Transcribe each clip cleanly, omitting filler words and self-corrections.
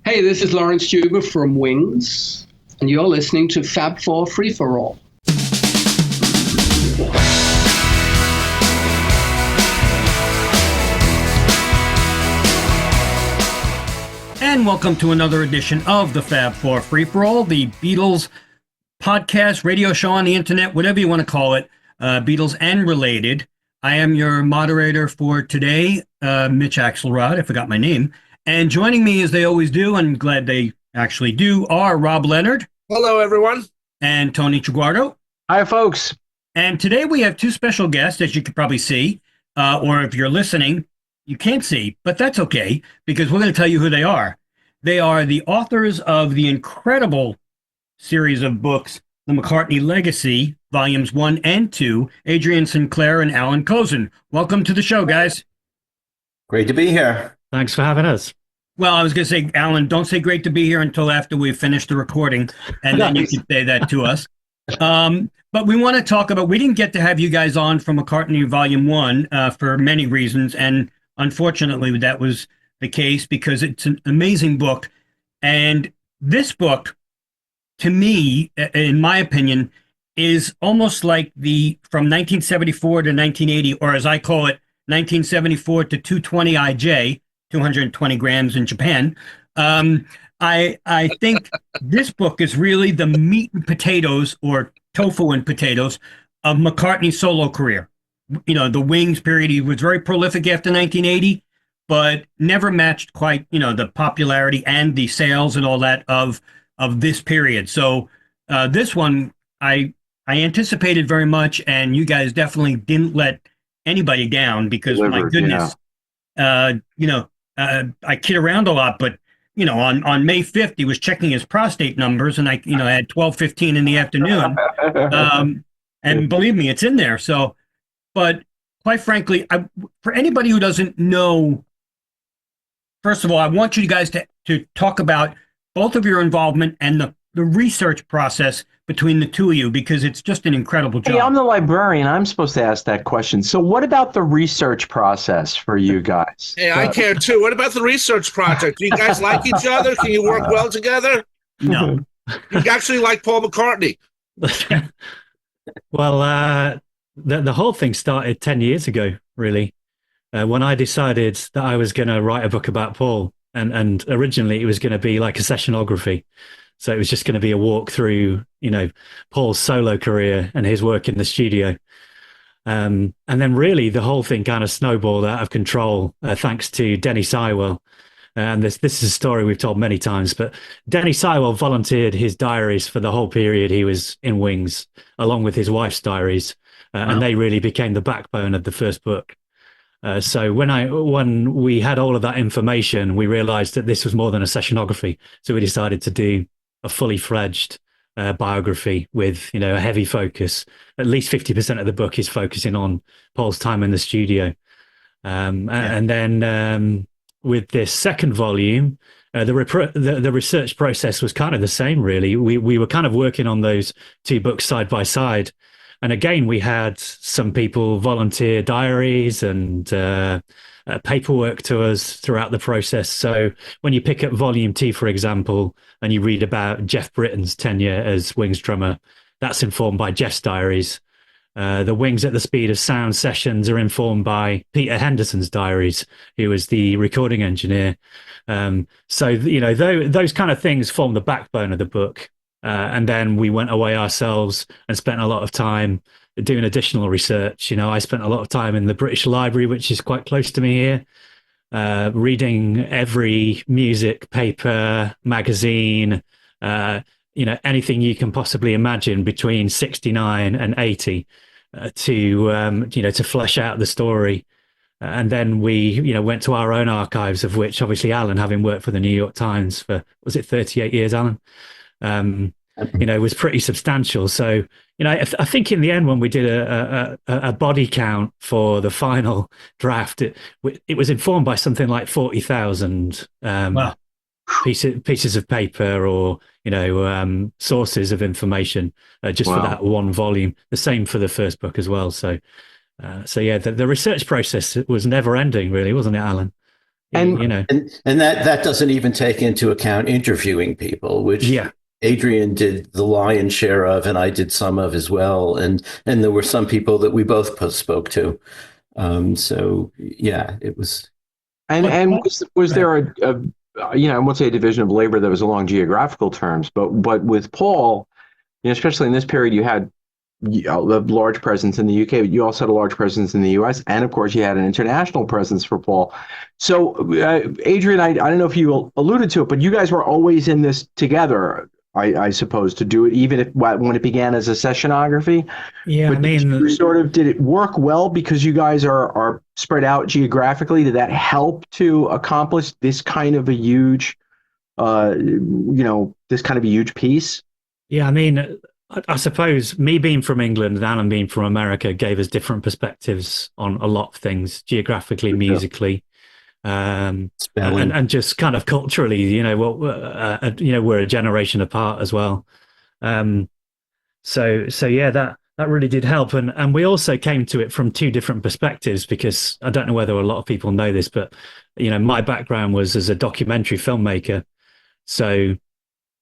Hey, this is Lawrence Juber from Wings, and you're listening to Fab 4 Free For All. And welcome to another edition of the Fab 4 Free For All, the Beatles podcast, radio show on the internet, whatever you want to call it, Beatles and related. I am your moderator for today, Mitch Axelrod. I forgot my name. And joining me, as they always do, I'm glad they actually do, are Rob Leonard. Hello, everyone. And Tony Triguardo. Hi, folks. And today we have two special guests, as you could probably see, or if you're listening, you can't see, but that's okay, because we're going to tell you who they are. They are the authors of the incredible series of books, the McCartney Legacy Volumes 1 and 2, Adrian Sinclair and Allan Kozinn. Welcome to the show, guys. Great to be here. Thanks for having us. Well, I was going to say, Allan, don't say great to be here until after we've finished the recording, and then you can say that to us. But we want to talk about, we didn't get to have you guys on from McCartney Volume 1 for many reasons, and unfortunately that was the case because it's an amazing book. And this book, to me, in my opinion, is almost like the from 1974 to 1980, or as I call it, 1974 to 220 IJ, 220 grams in Japan. I think this book is really the meat and potatoes, or tofu and potatoes, of McCartney's solo career. You know, the Wings period, he was very prolific after 1980, but never matched quite, you know, the popularity and the sales and all that of this period. So this one, I anticipated very much, and you guys definitely didn't let anybody down because, my goodness, I kid around a lot, but, you know, on May 5th, he was checking his prostate numbers, and I had 12:15 in the afternoon. And believe me, it's in there. So, but quite frankly, for anybody who doesn't know, first of all, I want you guys to talk about both of your involvement and the research process between the two of you, because it's just an incredible job. Hey, I'm the librarian. I'm supposed to ask that question. So what about the research process for you guys? Hey, I care too. What about the research project? Do you guys like each other? Can you work well together? No. You actually like Paul McCartney. Well, the whole thing started 10 years ago, really, when I decided that I was going to write a book about Paul. And originally it was going to be like a sessionography. So it was just going to be a walk through, you know, Paul's solo career and his work in the studio. And then really the whole thing kind of snowballed out of control, thanks to Denny Sywell. And this is a story we've told many times, but Denny Sywell volunteered his diaries for the whole period he was in Wings, along with his wife's diaries. And they really became the backbone of the first book. So when we had all of that information, we realized that this was more than a sessionography. So we decided to do a fully fledged biography with, you know, a heavy focus. At least 50% of the book is focusing on Paul's time in the studio. And then with this second volume, the research process was kind of the same, really. We were kind of working on those two books side by side. And again, we had some people volunteer diaries and paperwork to us throughout the process. So when you pick up Volume 2, for example, and you read about Jeff Britton's tenure as Wings drummer, that's informed by Jeff's diaries. The Wings at the Speed of Sound sessions are informed by Peter Henderson's diaries, who was the recording engineer. So, you know, those kind of things form the backbone of the book. And then we went away ourselves and spent a lot of time doing additional research. You know, I spent a lot of time in the British Library, which is quite close to me here, reading every music paper, magazine, you know, anything you can possibly imagine between 69 and 80 to flesh out the story. And then we, you know, went to our own archives, of which obviously Allan, having worked for the New York Times for, was it 38 years, Allan? You know, was pretty substantial. So, you know, I think in the end, when we did a body count for the final draft, it was informed by something like 40,000 pieces of paper, or, you know, sources of information just for that one volume. The same for the first book as well. So yeah, the research process was never ending, really, wasn't it, Allan? And you know, And that doesn't even take into account interviewing people, which yeah. Adrian did the lion's share of, and I did some of as well. And there were some people that we both spoke to. So yeah, it was. and was there a I won't say a division of labor that was along geographical terms, but with Paul, especially in this period, you had a large presence in the UK, but you also had a large presence in the US, and of course, you had an international presence for Paul. So, Adrian, I don't know if you alluded to it, but you guys were always in this together. I suppose, to do it, even if when it began as a sessionography. Yeah, but did it work well because you guys are spread out geographically? Did that help to accomplish this kind of a huge, this kind of a huge piece? Yeah, I mean, I suppose me being from England and Allan being from America gave us different perspectives on a lot of things, geographically, musically. And just kind of culturally, we're a generation apart as well. So yeah, that really did help. And we also came to it from two different perspectives, because I don't know whether a lot of people know this, but, my background was as a documentary filmmaker. So,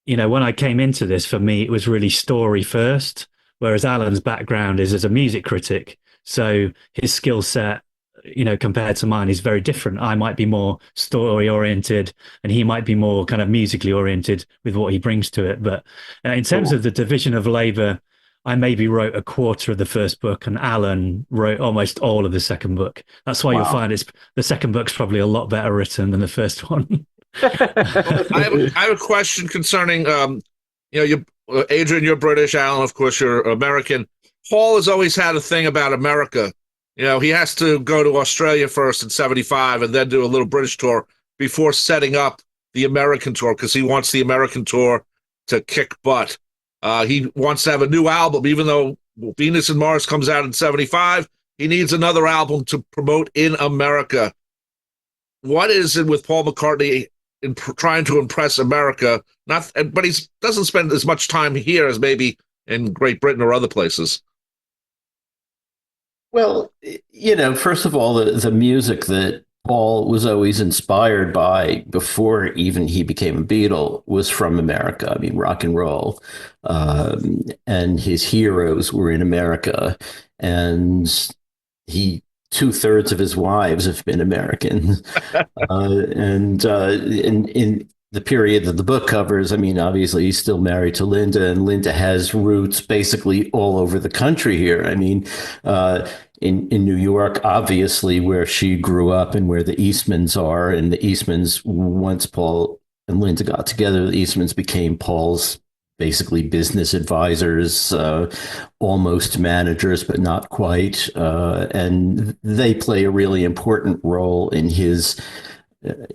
when I came into this, for me, it was really story first, whereas Allan's background is as a music critic. So his skill set, compared to mine, is very different. I might be more story oriented and he might be more kind of musically oriented with what he brings to it. But in terms of the division of labor, I maybe wrote a quarter of the first book and Allan wrote almost all of the second book. That's why you'll find the second book's probably a lot better written than the first one. I have a question concerning, Adrian, you're British, Allan, of course, you're American. Paul has always had a thing about America. He has to go to Australia first in 75 and then do a little British tour before setting up the American tour, because he wants the American tour to kick butt. He wants to have a new album, even though Venus and Mars comes out in 75. He needs another album to promote in America. What is it with Paul McCartney in trying to impress America? But he doesn't spend as much time here as maybe in Great Britain or other places. Well, first of all, the music that Paul was always inspired by before even he became a Beatle was from America. I mean, rock and roll. And his heroes were in America. And 2/3 of his wives have been American. In the period that the book covers, I mean, obviously he's still married to Linda, and Linda has roots basically all over the country here. I mean, in New York, obviously, where she grew up and where the Eastmans are. And the Eastmans, once Paul and Linda got together, the Eastmans became Paul's basically business advisors, almost managers, but not quite. And they play a really important role in his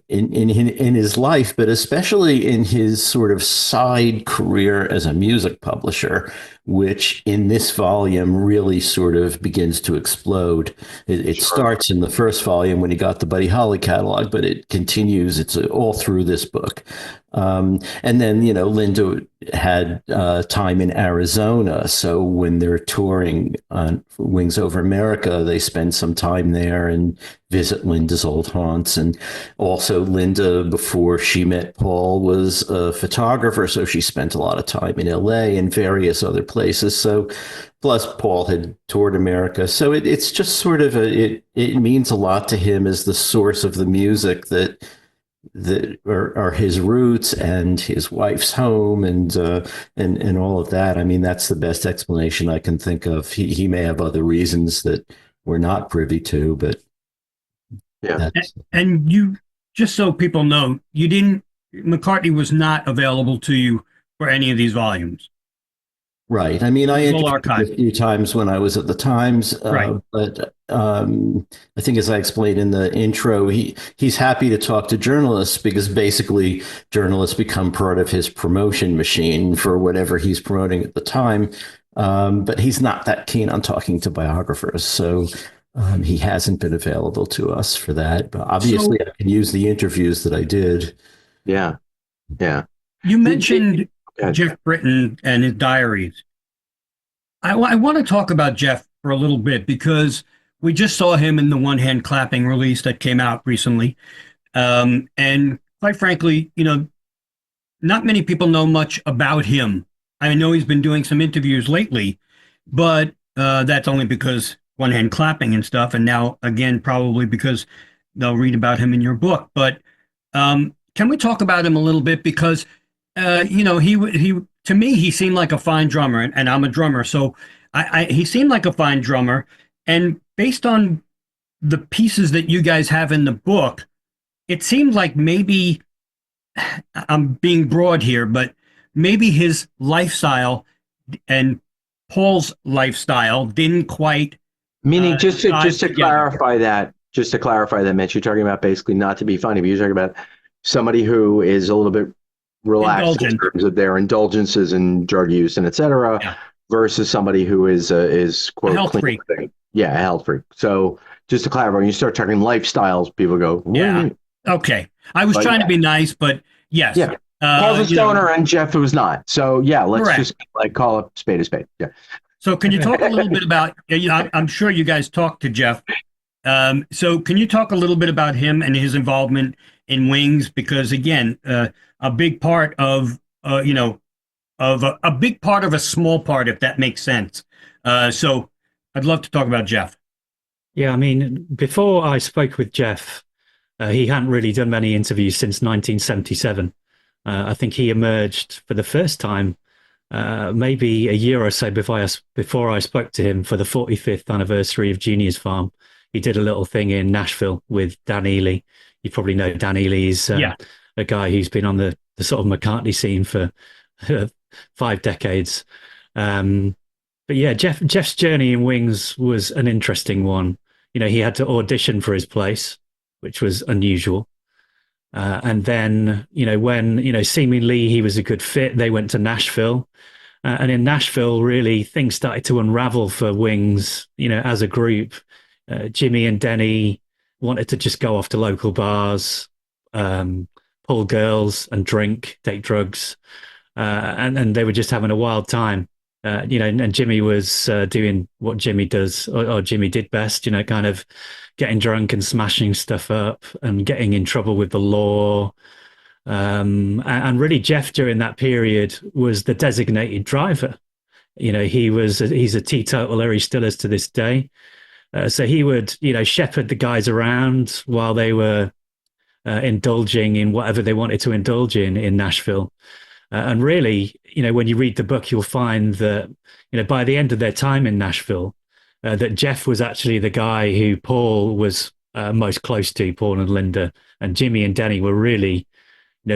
in his life, but especially in his sort of side career as a music publisher, which in this volume really sort of begins to explode. It starts in the first volume when he got the Buddy Holly catalog, but it continues. It's all through this book. And then, Linda had time in Arizona. So when they're touring on Wings Over America, they spend some time there and visit Linda's old haunts. And also Linda, before she met Paul, was a photographer. So she spent a lot of time in LA and various other places. So plus Paul had toured America. So it's just sort of it means a lot to him as the source of the music that are his roots and his wife's home and all of that. I mean, that's the best explanation I can think of. He may have other reasons that we're not privy to, but yeah. And you, just so people know, McCartney was not available to you for any of these volumes. Right. I mean, I interviewed him a few times when I was at the Times, right. But I think, as I explained in the intro, he's happy to talk to journalists because basically journalists become part of his promotion machine for whatever he's promoting at the time. But he's not that keen on talking to biographers, so he hasn't been available to us for that. But obviously, I can use the interviews that I did. Yeah. Yeah. You mentioned Jeff Britton and his diaries. I want to talk about Jeff for a little bit because we just saw him in the One Hand Clapping release that came out recently. And quite frankly, not many people know much about him. I know he's been doing some interviews lately, but that's only because one hand clapping and stuff, and now again probably because they'll read about him in your book. But can we talk about him a little bit? Because he to me he seemed like a fine drummer, and I'm a drummer, so he seemed like a fine drummer. And based on the pieces that you guys have in the book, it seemed like maybe I'm being broad here, but maybe his lifestyle and Paul's lifestyle didn't quite. Meaning, just to together. clarify that, Mitch, you're talking about basically not to be funny, but you're talking about somebody who is a little bit relaxed in terms of their indulgences and drug use and et cetera, versus somebody who is quote a health freak. Yeah, a health freak. So just to clarify, when you start talking lifestyles, people go, yeah. Okay. I was trying to be nice, but yes. Yeah. Paul's a stoner and Jeff was not. So yeah, let's correct. just call it spade a spade. Yeah. So can you talk a little bit about, I'm sure you guys talked to Jeff. So can you talk a little bit about him and his involvement in Wings? Because again, a big part of, a big part of a small part, if that makes sense. So I'd love to talk about Jeff. Yeah, I mean, before I spoke with Jeff, he hadn't really done many interviews since 1977. I think he emerged for the first time maybe a year or so before I spoke to him for the 45th anniversary of Junior's Farm. He did a little thing in Nashville with Dan Ely. You probably know Dan Ely. He's a guy who's been on the sort of McCartney scene for 5 decades. But yeah, Jeff's journey in Wings was an interesting one. He had to audition for his place, which was unusual. And then, when, seemingly he was a good fit, they went to Nashville. And in Nashville, really, things started to unravel for Wings, as a group. Jimmy and Denny wanted to just go off to local bars, pull girls and drink, take drugs. And they were just having a wild time. And Jimmy was doing what Jimmy does, or Jimmy did best, kind of getting drunk and smashing stuff up and getting in trouble with the law. And really, Jeff during that period was the designated driver. He's a teetotaler. He still is to this day. So he would, shepherd the guys around while they were indulging in whatever they wanted to indulge in Nashville. And really, when you read the book, you'll find that, by the end of their time in Nashville, that Jeff was actually the guy who Paul was most close to, Paul and Linda, and Jimmy and Denny were really,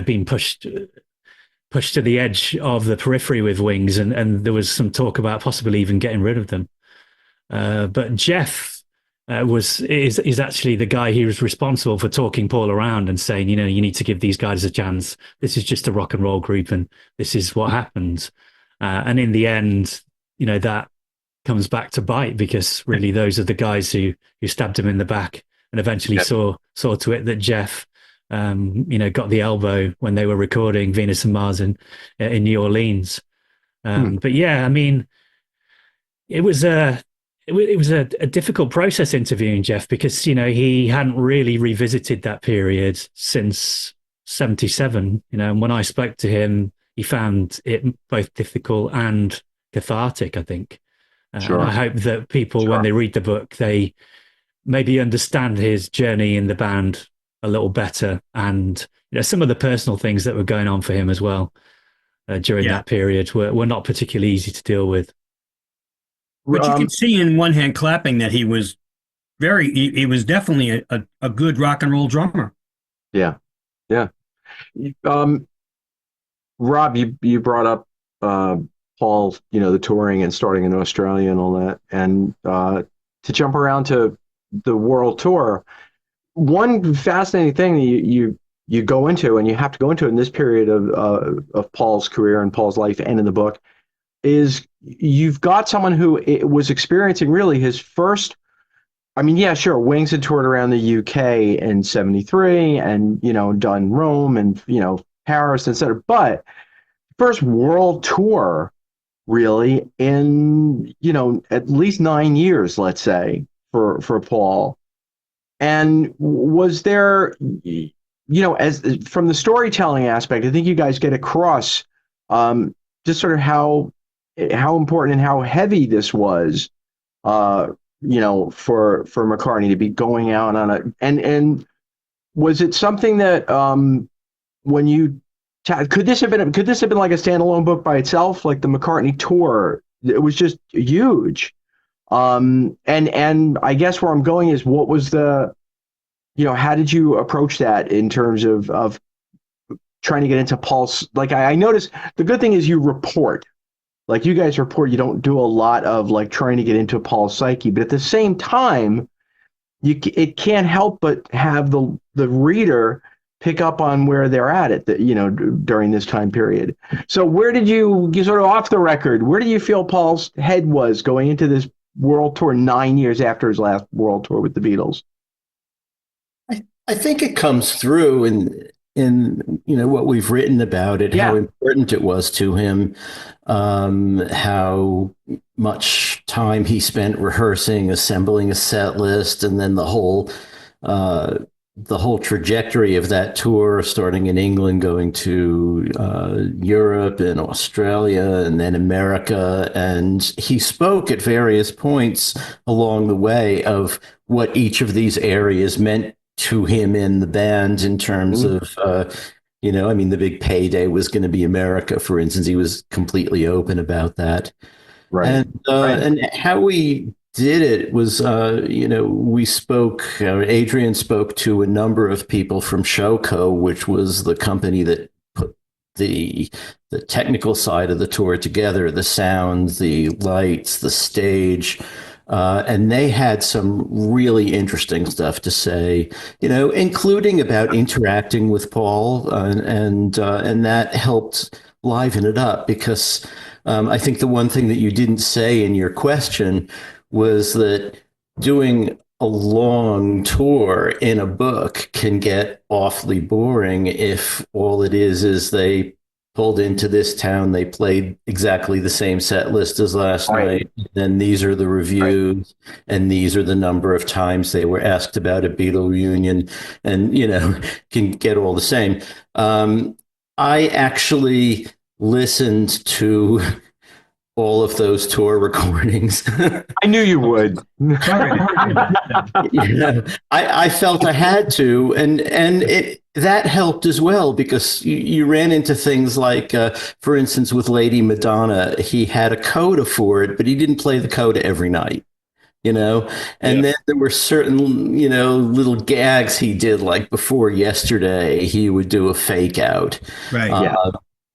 being pushed to the edge of the periphery with Wings, and there was some talk about possibly even getting rid of them. But Jeff is actually the guy who was responsible for talking Paul around and saying, you need to give these guys a chance. This is just a rock and roll group, and this is what happens. And in the end, that comes back to bite, because really those are the guys who stabbed him in the back and eventually saw to it that Jeff, got the elbow when they were recording Venus and Mars in New Orleans. But yeah, I mean, it was a difficult process interviewing Jeff, because, he hadn't really revisited that period since 77, and when I spoke to him, he found it both difficult and cathartic, I think. Sure. I hope that people, when they read the book, they maybe understand his journey in the band a little better, and some of the personal things that were going on for him as well during that period were not particularly easy to deal with. But you can see in One Hand Clapping that he was definitely a good rock and roll drummer. Yeah. Yeah. Rob, you brought up Paul, the touring and starting in Australia and all that. And to jump around to the world tour, one fascinating thing that you go into, and you have to go into in this period of Paul's career and Paul's life and in the book, is you've got someone who was experiencing really his first, Wings had toured around the UK in 73 and, done Rome and, Paris, etc. But first world tour really in, at least 9 years, let's say, for Paul. And was there, as from the storytelling aspect, I think you guys get across just sort of how important and how heavy this was, for McCartney to be going out on a, and was it something that when you could this have been like a standalone book by itself, like the McCartney tour? It was just huge. And I guess where I'm going is, what was the, how did you approach that in terms of trying to get into Paul's, like, I noticed the good thing is you report, like you guys report, you don't do a lot of like trying to get into Paul's psyche, but at the same time, it can't help but have the reader pick up on where they're at during this time period. So where did you sort of off the record, where do you feel Paul's head was going into this world tour 9 years after his last world tour with the Beatles? I think it comes through in what we've written about it, how important it was to him, how much time he spent rehearsing, assembling a set list, and then the whole trajectory of that tour, starting in England, going to Europe and Australia, and then America. And he spoke at various points along the way of what each of these areas meant to him in the band in terms of, the big payday was going to be America, for instance. He was completely open about that. Right. And how we did it was, we spoke, Adrian spoke to a number of people from Showco, which was the company that put the technical side of the tour together, the sound, the lights, the stage. And they had some really interesting stuff to say, including about interacting with Paul, and that helped liven it up, because I think the one thing that you didn't say in your question was that doing a long tour in a book can get awfully boring if all it is they pulled into this town, they played exactly the same set list as last night, then these are the reviews, and these are the number of times they were asked about a Beatle reunion, and can get all the same. I actually listened to all of those tour recordings. I knew you would. I felt I had to, and that helped as well, because you ran into things like, for instance, with Lady Madonna, he had a coda for it, but he didn't play the coda every night. And then there were certain, little gags he did, like before Yesterday, he would do a fake out. Right.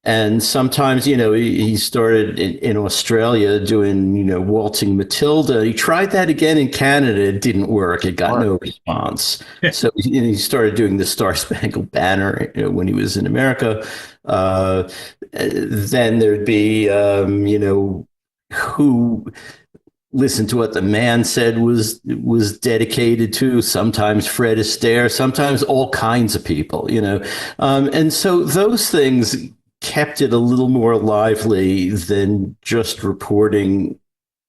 And sometimes, he started in Australia doing, Waltzing Matilda. He tried that again in Canada. It didn't work. It got no response. So he started doing the Star Spangled Banner when he was in America. Then there'd be, who listened to what the man said was dedicated to, sometimes Fred Astaire, sometimes all kinds of people, and so those things kept it a little more lively than just reporting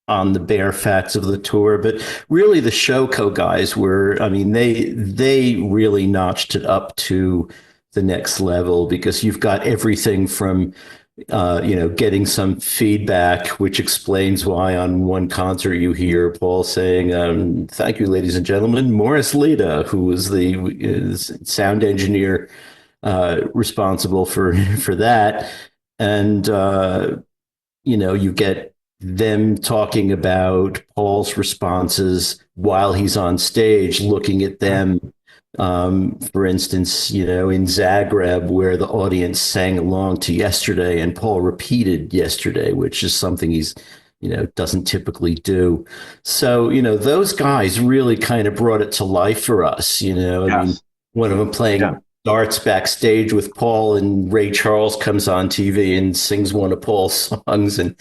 on the bare facts of the tour. But really the Showco guys were, they really notched it up to the next level, because you've got everything from getting some feedback, which explains why on one concert you hear Paul saying, "Thank you, ladies and gentlemen, Morris Leda," who was the sound engineer responsible for that. And you get them talking about Paul's responses while he's on stage, looking at them. For instance, in Zagreb, where the audience sang along to Yesterday, and Paul repeated Yesterday, which is something he's doesn't typically do. So those guys really kind of brought it to life for us. One of them playing darts backstage with Paul, and Ray Charles comes on TV and sings one of Paul's songs, and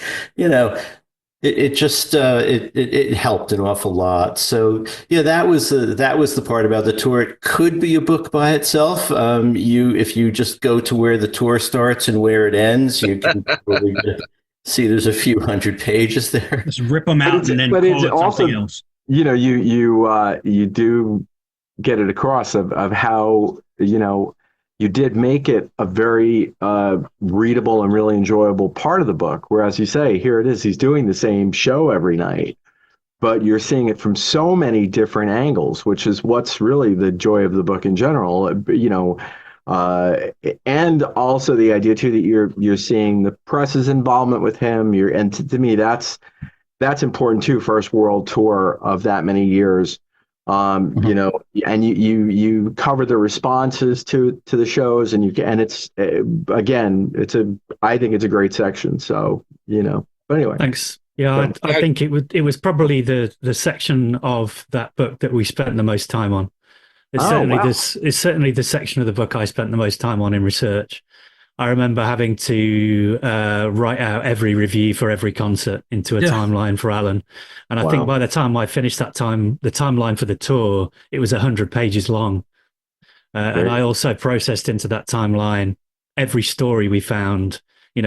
it just it helped an awful lot. So that was the part about the tour. It could be a book by itself. If you just go to where the tour starts and where it ends, you can probably see there's a few hundred pages there. Just rip them out and then call it something else. You do get it across of how you did make it a very readable and really enjoyable part of the book. Whereas you say, here it is, he's doing the same show every night, but you're seeing it from so many different angles, which is what's really the joy of the book in general. And also the idea too that you're seeing the press's involvement with him. And to me, that's important too. First world tour of that many years. And you cover the responses to the shows, and it's again, I think it's a great section. So, but anyway. Thanks. Yeah, I think it was probably the section of that book that we spent the most time on. It's certainly the section of the book I spent the most time on in research. I remember having to write out every review for every concert into a timeline for Allan. And I think by the time I finished the timeline for the tour, it was 100 pages long. And I also processed into that timeline every story we found.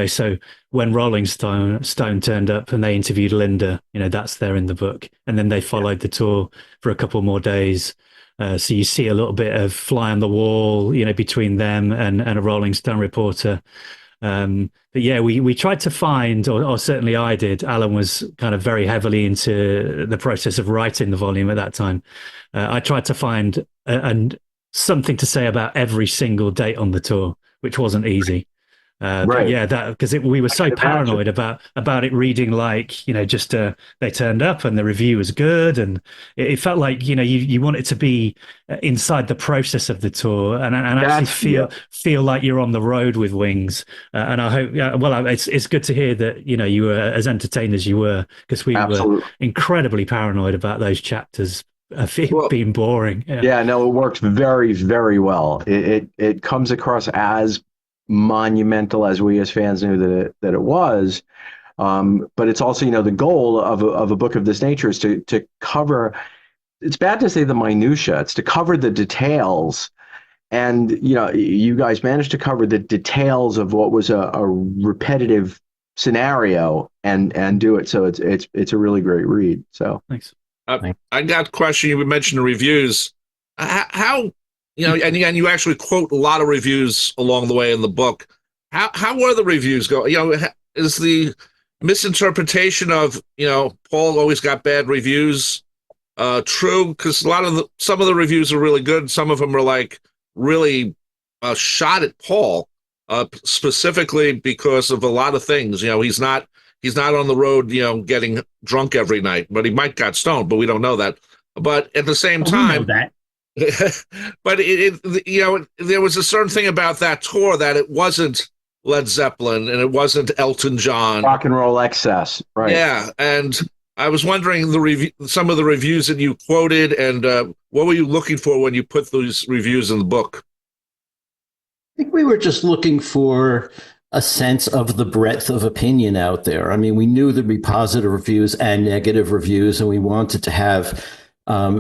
So when Rolling Stone turned up and they interviewed Linda, that's there in the book. And then they followed the tour for a couple more days. So you see a little bit of fly on the wall, between them and a Rolling Stone reporter. But yeah, we tried to find, or certainly I did. Allan was kind of very heavily into the process of writing the volume at that time. I tried to find something to say about every single date on the tour, which wasn't easy. But yeah, because we were so paranoid about it reading like, just they turned up and the review was good, and it felt like you want it to be inside the process of the tour and actually feel like you're on the road with Wings. And I hope, it's good to hear that you were as entertained as you were, because we were incredibly paranoid about those chapters being boring. Yeah, no, it works very, very well. It comes across as monumental as we as fans knew that it was, but it's also the goal of a book of this nature is to cover. It's bad to say the minutia. It's to cover the details, and you guys managed to cover the details of what was a repetitive scenario and do it. So it's a really great read. So thanks. I got a question. You mentioned the reviews. How and you actually quote a lot of reviews along the way in the book. How were the reviews go? Is the misinterpretation of Paul always got bad reviews true? Because some of the reviews are really good. Some of them are like really shot at Paul specifically because of a lot of things. He's not on the road getting drunk every night, but he might got stoned, but we don't know that. But at the same time, we know that. But there was a certain thing about that tour that it wasn't Led Zeppelin and it wasn't Elton John. Rock and roll excess, right? Yeah, and I was wondering some of the reviews that you quoted, and what were you looking for when you put those reviews in the book? I think we were just looking for a sense of the breadth of opinion out there. I mean, we knew there'd be positive reviews and negative reviews, and we wanted to have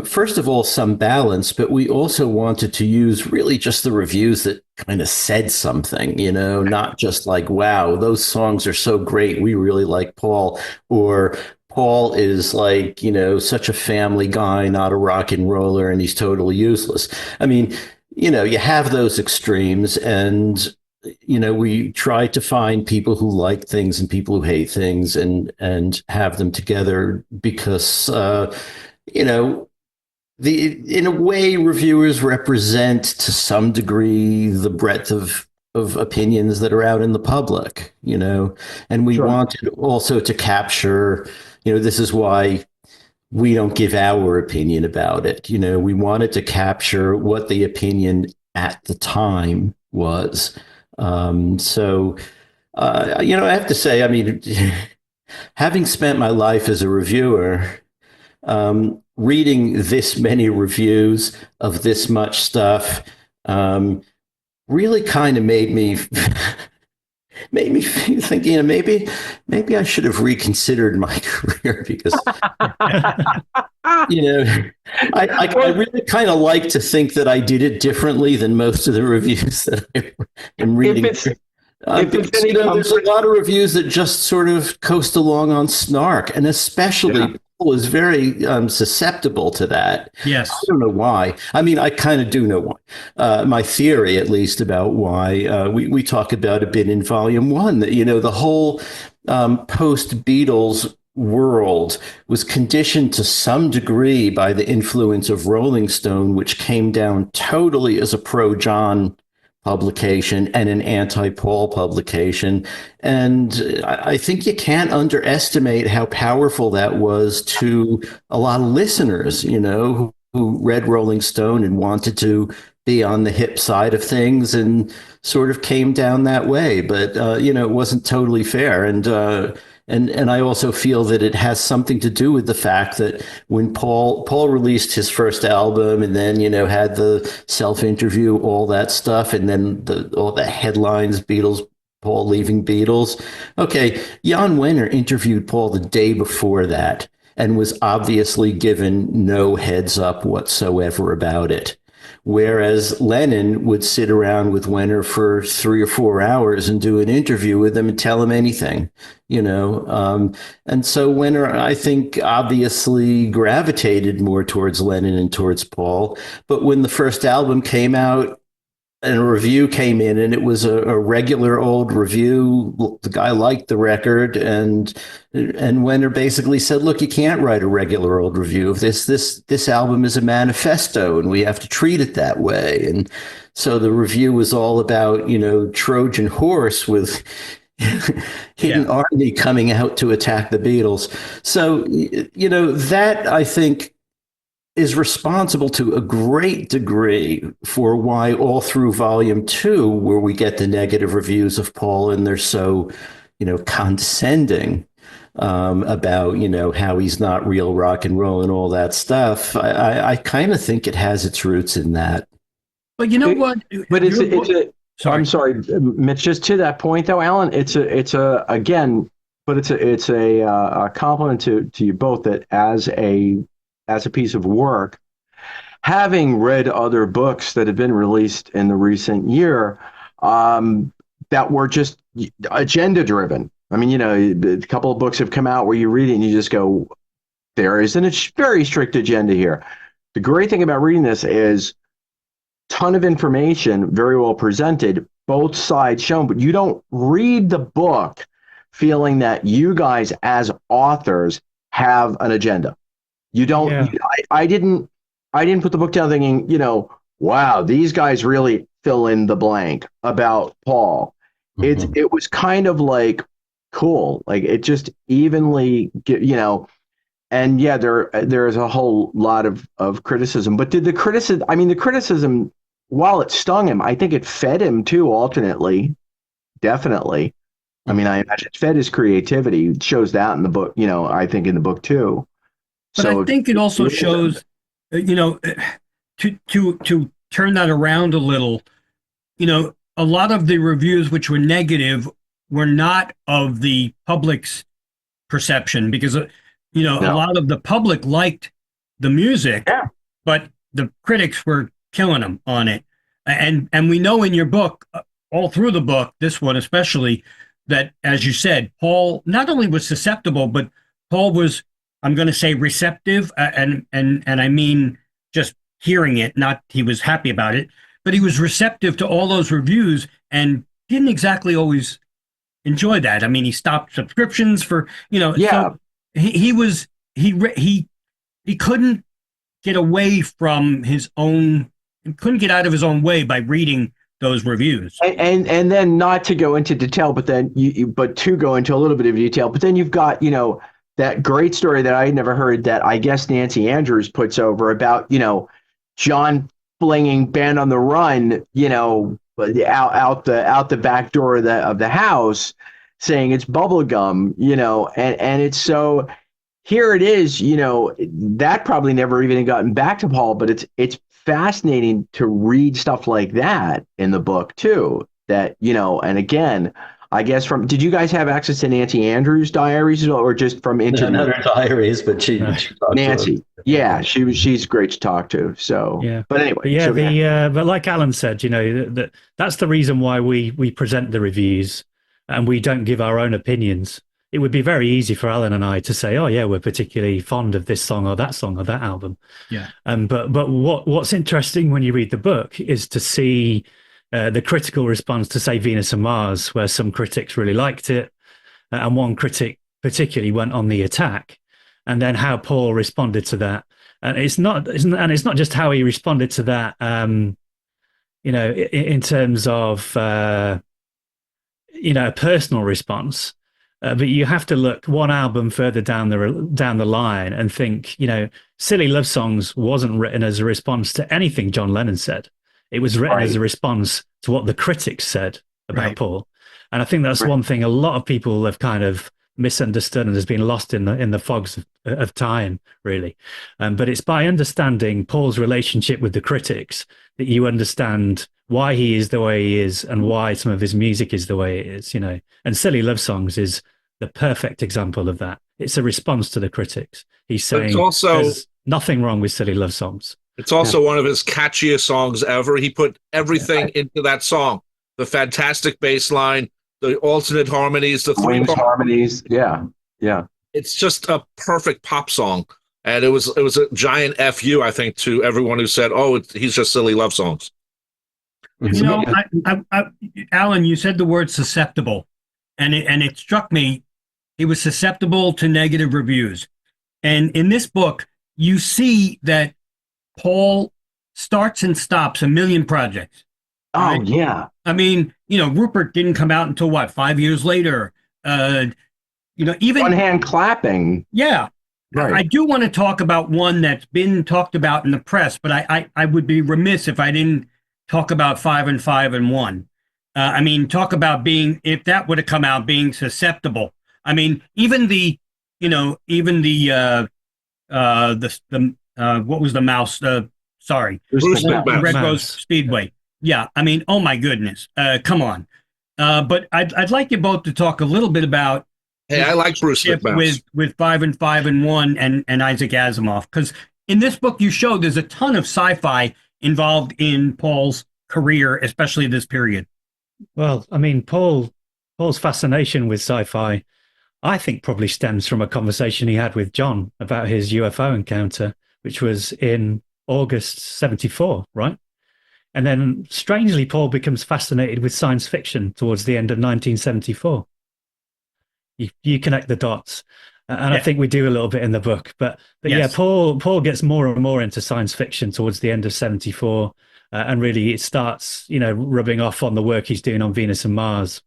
first of all, some balance, but we also wanted to use really just the reviews that kind of said something, not just like, wow, those songs are so great, we really like Paul, or Paul is like, such a family guy, not a rock and roller, and he's totally useless. I mean, you have those extremes, and we try to find people who like things and people who hate things and have them together because in a way, reviewers represent to some degree the breadth of opinions that are out in the public, and we wanted also to capture, this is why we don't give our opinion about it. We wanted to capture what the opinion at the time was. I have to say, I mean, having spent my life as a reviewer, reading this many reviews of this much stuff really kind of made me think, maybe I should have reconsidered my career because, I really kind of like to think that I did it differently than most of the reviews that I am reading. There's a lot of reviews that just sort of coast along on snark, and especially was very susceptible to that. Yes. I don't know why. I mean, I kind of do know why. My theory, at least, about why we talk about a bit in Volume 1, that, the whole post-Beatles world was conditioned to some degree by the influence of Rolling Stone, which came down totally as a pro-John publication and an anti-Paul publication. And I think you can't underestimate how powerful that was to a lot of listeners, who read Rolling Stone and wanted to be on the hip side of things and sort of came down that way. But, it wasn't totally fair. And I also feel that it has something to do with the fact that when Paul released his first album and then, had the self-interview, all that stuff, and then all the headlines, Beatles, Paul leaving Beatles. Okay, Jan Wenner interviewed Paul the day before that and was obviously given no heads up whatsoever about it. Whereas Lennon would sit around with Wenner for 3 or 4 hours and do an interview with him and tell him anything, and so Wenner, I think, obviously gravitated more towards Lennon and towards Paul. But when the first album came out, and a review came in, and it was a regular old review. The guy liked the record, and Wenner basically said, "Look, you can't write a regular old review of this. This album is a manifesto, and we have to treat it that way." And so the review was all about, Trojan horse with hidden army coming out to attack the Beatles. So, that, I think, is responsible to a great degree for why all through Volume 2, where we get the negative reviews of Paul, and they're so, condescending about, how he's not real rock and roll and all that stuff. I kind of think it has its roots in that. But you know what? But I'm sorry, Mitch, just to that point though, Allan, it's a compliment to you both, that as a piece of work, having read other books that have been released in the recent year that were just agenda driven. I mean, a couple of books have come out where you read it and you just go, there is a very strict agenda here. The great thing about reading this is ton of information, very well presented, both sides shown, but you don't read the book feeling that you guys as authors have an agenda. You don't. Yeah. I didn't put the book down thinking, wow, these guys really fill in the blank about Paul. Mm-hmm. It was kind of like cool, like it just evenly, and yeah, there's a whole lot of criticism. But did the criticism? I mean, the criticism, while it stung him, I think it fed him too. Alternately, definitely. I mean, I imagine it fed his creativity. It shows that in the book. I think in the book too. But so, I think it also shows, to turn that around a little, a lot of the reviews which were negative were not of the public's perception, because, a lot of the public liked the music, but the critics were killing them on it. And we know in your book, all through the book, this one especially, that, as you said, Paul not only was susceptible, but Paul was, I'm going to say, receptive, and I mean just hearing it, not he was happy about it, but he was receptive to all those reviews and didn't exactly always enjoy that. I mean, he stopped subscriptions for, so he couldn't get away from his own, couldn't get out of his own way by reading those reviews. And then, not to go into detail, but to go into a little bit of detail, but then you've got, that great story that I had never heard, that I guess Nancy Andrews puts over, about, John flinging Band on the Run, out the back door of the house, saying it's bubblegum, and it's so, here it is, that probably never even had gotten back to Paul, but it's fascinating to read stuff like that in the book too, that, and again, I guess did you guys have access to Nancy Andrews' diaries, or just from internet? Not her diaries, but she Nancy. Yeah, she's great to talk to. So, yeah. But anyway, but like Allan said, that's the reason why we present the reviews and we don't give our own opinions. it would be very easy for Alan and I to say, oh yeah, we're particularly fond of this song or that album. Yeah. But what's interesting when you read the book is to see the critical response to, say, Venus and Mars, where some critics really liked it, and one critic particularly went on the attack, and then how Paul responded to that. And it's not just how he responded to that, in terms of a personal response. But you have to look one album further down the line and think, Silly Love Songs wasn't written as a response to anything John Lennon said. It was written as a response to what the critics said about Paul. And I think that's one thing a lot of people have kind of misunderstood and has been lost in the fogs of time, really. But it's by understanding Paul's relationship with the critics that you understand why he is the way he is and why some of his music is the way it is, And Silly Love Songs is the perfect example of that. It's a response to the critics. He's saying there's nothing wrong with Silly Love Songs. It's also one of his catchiest songs ever. He put everything into that song. The fantastic bass line, the alternate harmonies, the three harmonies. Yeah. It's just a perfect pop song. And it was a giant FU, I think, to everyone who said, he's just Silly Love Songs. Allan, you said the word susceptible, and it struck me. He was susceptible to negative reviews. And in this book, you see that Paul starts and stops a million projects. Right? Oh, yeah. I mean, Rupert didn't come out until 5 years later. Even one hand clapping. Yeah. Right. I do want to talk about one that's been talked about in the press, but I would be remiss if I didn't talk about 5 and 5 and 1. Talk about if that would have come out, being susceptible. Even the what was the mouse? Sorry. Red Rose Speedway. Yeah. Oh my goodness. Come on. But I'd like you both to talk a little bit about. Hey, I like Bruce with 5 and 5 and 1 and Isaac Asimov, because in this book you show there's a ton of sci-fi involved in Paul's career, especially this period. Well, Paul's fascination with sci-fi, I think, probably stems from a conversation he had with John about his UFO encounter, which was in August 74, right? And then, strangely, Paul becomes fascinated with science fiction towards the end of 1974. You connect the dots. And I think we do a little bit in the book. But yes. Paul gets more and more into science fiction towards the end of 74. And really it starts, rubbing off on the work he's doing on Venus and Mars.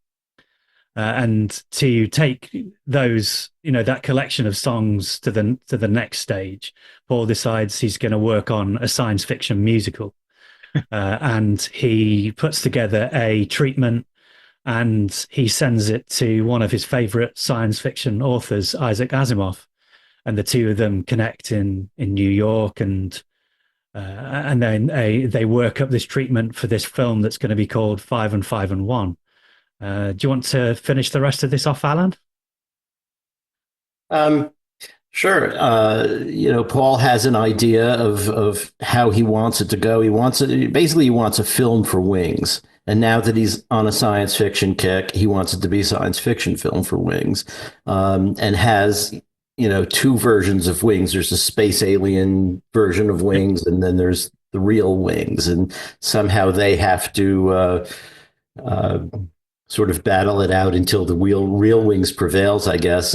And to take those, that collection of songs to the next stage, Paul decides he's going to work on a science fiction musical. And he puts together a treatment and he sends it to one of his favorite science fiction authors, Isaac Asimov. And the two of them connect in New York, and then they work up this treatment for this film that's going to be called 5 and 5 and 1. Do you want to finish the rest of this off, Allan? Sure. Paul has an idea of how he wants it to go. He wants a film for Wings. And now that he's on a science fiction kick, he wants it to be a science fiction film for Wings, and has, two versions of Wings. There's a space alien version of Wings, and then there's the real Wings. And somehow they have to sort of battle it out until the real Wings prevails, I guess.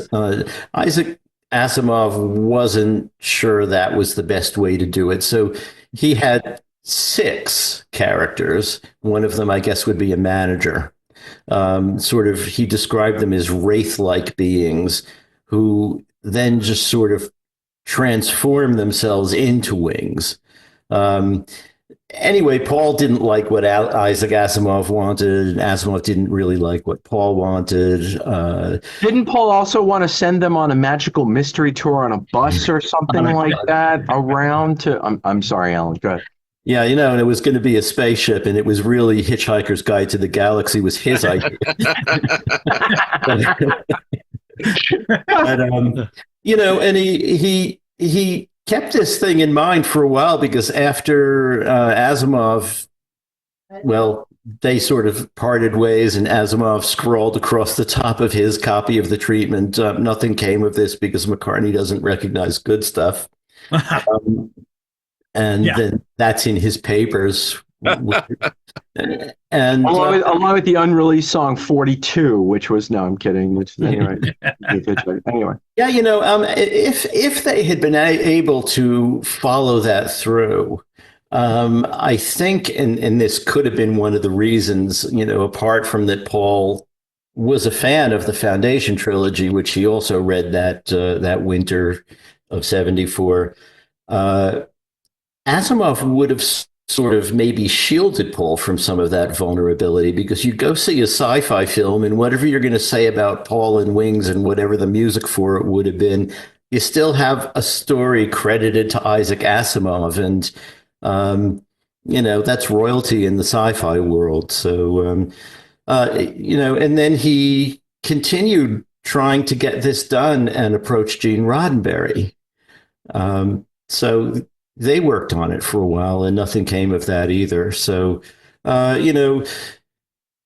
Isaac Asimov wasn't sure that was the best way to do it. So he had 6 characters. One of them, I guess, would be a manager. He described them as wraith-like beings who then just sort of transform themselves into Wings. Anyway, Paul didn't like what Isaac Asimov wanted, and Asimov didn't really like what Paul wanted. Didn't Paul also want to send them on a magical mystery tour on a bus or something like that around to... I'm sorry, Allan, go ahead. Yeah, and it was going to be a spaceship, and it was really Hitchhiker's Guide to the Galaxy was his idea. And he kept this thing in mind for a while, because after Asimov, they sort of parted ways, and Asimov scrawled across the top of his copy of the treatment, nothing came of this because McCartney doesn't recognize good stuff. And Yeah. then that's in his papers. And along with the unreleased song 42, which was, no, I'm kidding. Which, anyway. Anyway. Yeah, if they had been able to follow that through, I think, and this could have been one of the reasons, apart from that Paul was a fan of the Foundation trilogy, which he also read that winter of '74. Asimov would have sort of maybe shielded Paul from some of that vulnerability, because you go see a sci-fi film, and whatever you're going to say about Paul and Wings and whatever the music for it would have been, you still have a story credited to Isaac Asimov, and that's royalty in the sci-fi world. So and then he continued trying to get this done and approached Gene Roddenberry. So they worked on it for a while, and nothing came of that either. So,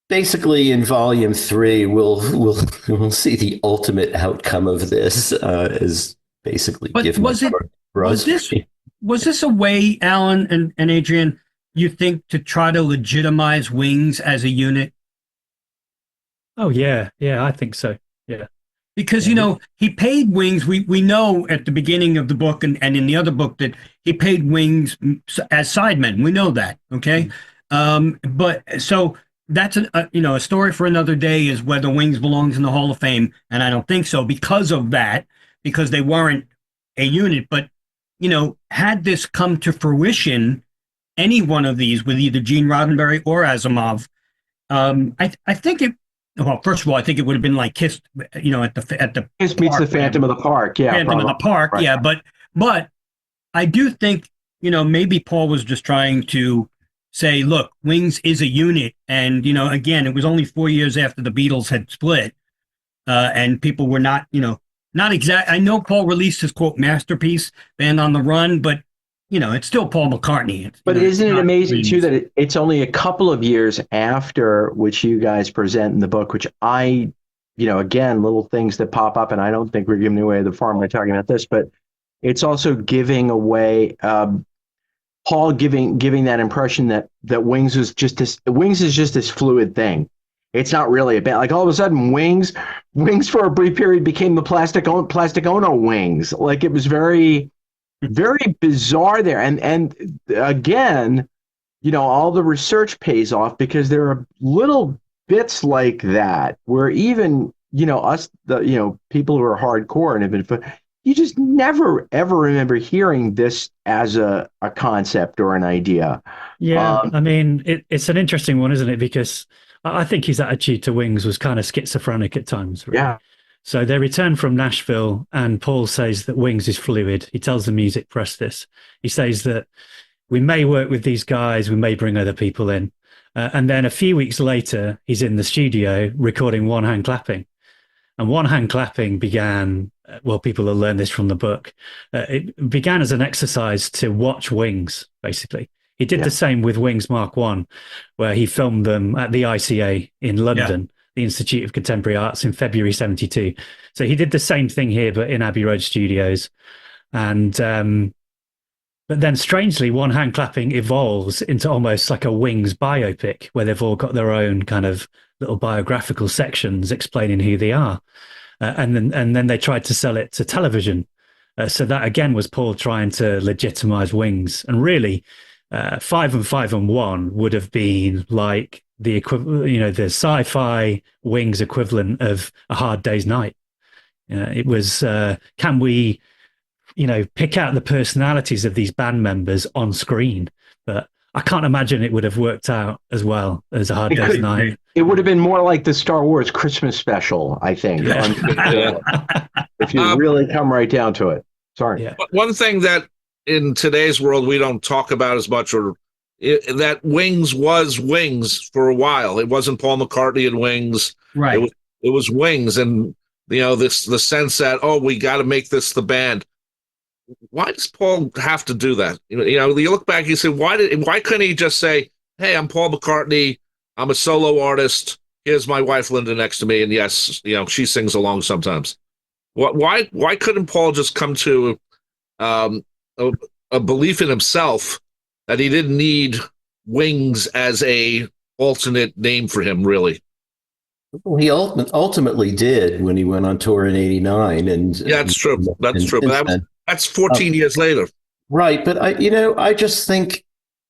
basically, in Volume 3, we'll see the ultimate outcome of this. Is basically. But was this a way, Allan and Adrian, you think, to try to legitimize Wings as a unit? Oh yeah, I think so. Yeah. Because, he paid Wings. We know at the beginning of the book and in the other book that he paid Wings as sidemen. We know that, okay? But so that's a story for another day, is whether Wings belongs in the Hall of Fame, and I don't think so because of that, because they weren't a unit. But, had this come to fruition, any one of these with either Gene Roddenberry or Asimov, I think it. Well, first of all, I think it would have been like Kiss, at the Kiss meets the Phantom of the Park, yeah. Phantom of the Park, right. Yeah. But I do think, maybe Paul was just trying to say, look, Wings is a unit, and again, it was only 4 years after the Beatles had split, and people were not exact. I know Paul released his quote masterpiece, Band on the Run, but it's still Paul McCartney. But isn't it amazing, too, that it's only a couple of years after, which you guys present in the book, which I, again, little things that pop up, and I don't think we're giving away the farm by talking about this, but it's also giving away, Paul giving that impression that Wings is just this fluid thing. It's not really a band. Like all of a sudden, Wings for a brief period became the Plastic Ono Wings. Like it was very bizarre there. And again, all the research pays off, because there are little bits like that where even, us, people who are hardcore and have been, you just never, ever remember hearing this as a concept or an idea. Yeah. I mean, it's an interesting one, isn't it? Because I think his attitude to Wings was kind of schizophrenic at times. Really. Yeah. So they return from Nashville, and Paul says that Wings is fluid. He tells the music press this. He says that we may work with these guys, we may bring other people in. And then a few weeks later, he's in the studio recording One Hand Clapping. And One Hand Clapping began, well, people will learn this from the book. It began as an exercise to watch Wings, basically. He did the same with Wings Mark I, where he filmed them at the ICA in London. The Institute of Contemporary Arts, in February '72. So he did the same thing here, but in Abbey Road Studios. And but then strangely, One Hand Clapping evolves into almost like a Wings biopic, where they've all got their own kind of little biographical sections explaining who they are. And then they tried to sell it to television. So that again was Paul trying to legitimize Wings. And really, 5 and 5 and 1 would have been like the equivalent, the sci-fi Wings equivalent of A Hard Day's Night. It was, can we, pick out the personalities of these band members on screen? But I can't imagine it would have worked out as well as A Hard Day's Night. It would have been more like the Star Wars Christmas special, I think. Yeah. If you really come right down to it. Sorry. Yeah. One thing that in today's world we don't talk about as much, that Wings was Wings for a while. It wasn't Paul McCartney and Wings. Right. It was Wings, and the sense that, we got to make this the band. Why does Paul have to do that? You look back, you say, why couldn't he just say, "Hey, I'm Paul McCartney. I'm a solo artist. Here's my wife Linda next to me, and yes, she sings along sometimes. Why couldn't Paul just come to um, a, a belief in himself that he didn't need Wings as a alternate name for him, really? Well, he ultimately did when he went on tour in '89, and Yeah, that's true. That's true. But that's 14 years later. Right, but I just think,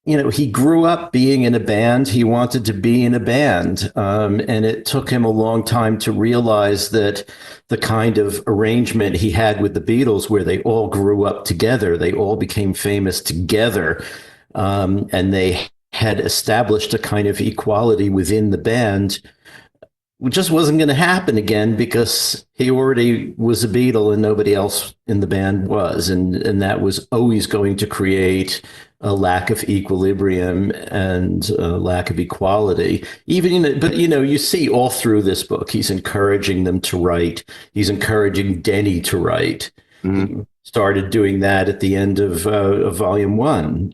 he grew up being in a band. He wanted to be in a band, and it took him a long time to realize that the kind of arrangement he had with the Beatles, where they all grew up together, they all became famous together, and they had established a kind of equality within the band, it just wasn't going to happen again because he already was a Beatle and nobody else in the band was. And that was always going to create a lack of equilibrium and a lack of equality. But you see all through this book, he's encouraging them to write. He's encouraging Denny to write. Mm-hmm. He started doing that at the end of Volume 1,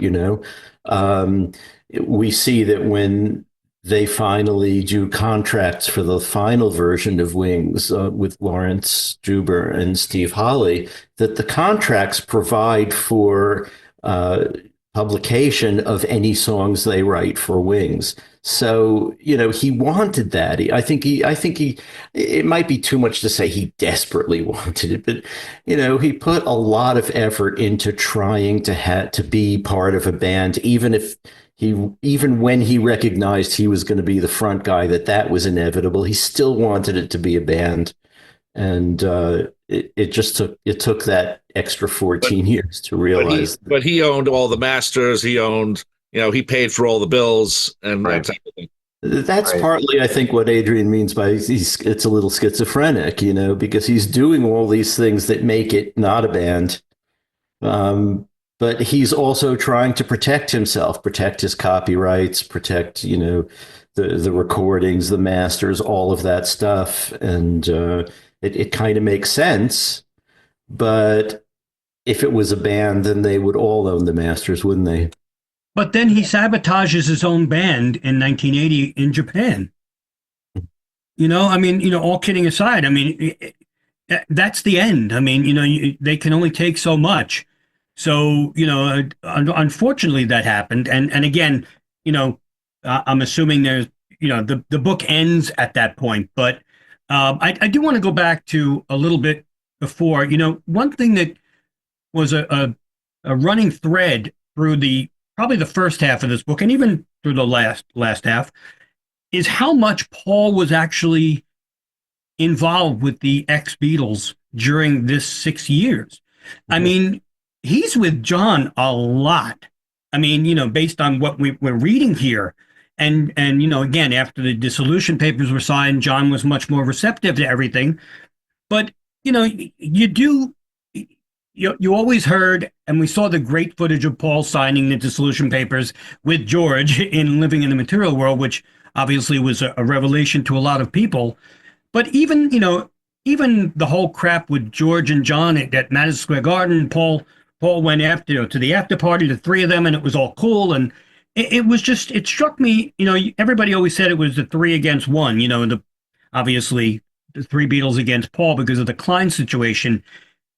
we see that when they finally do contracts for the final version of Wings with Lawrence Juber and Steve Holley, that the contracts provide for publication of any songs they write for Wings. So, he wanted that. I think it might be too much to say he desperately wanted it, but, he put a lot of effort into trying to be part of a band, even when he recognized he was going to be the front guy, that was inevitable. He still wanted it to be a band. And it took that extra 14 years to realize. But he owned all the masters. He owned, he paid for all the bills and right. that type of thing. That's partly, I think, what Adrian means by it's a little schizophrenic, because he's doing all these things that make it not a band. But he's also trying to protect himself, protect his copyrights, protect, the recordings, the masters, all of that stuff. And it kind of makes sense. But if it was a band, then they would all own the masters, wouldn't they? But then he sabotages his own band in 1980 in Japan. All kidding aside, that's the end. They can only take so much. So, unfortunately that happened. And again, I'm assuming there's, the book ends at that point. But I do want to go back to a little bit before. One thing that was a running thread through probably the first half of this book, and even through the last half, is how much Paul was actually involved with the ex-Beatles during this 6 years. Mm-hmm. He's with John a lot. Based on what we're reading here. And again, after the dissolution papers were signed, John was much more receptive to everything. But, you always heard, and we saw the great footage of Paul signing the dissolution papers with George in Living in the Material World, which obviously was a revelation to a lot of people. But even the whole crap with George and John at Madison Square Garden, Paul went after to the after party, the three of them, and it was all cool. And it struck me, everybody always said it was the three against one, obviously the three Beatles against Paul because of the Klein situation.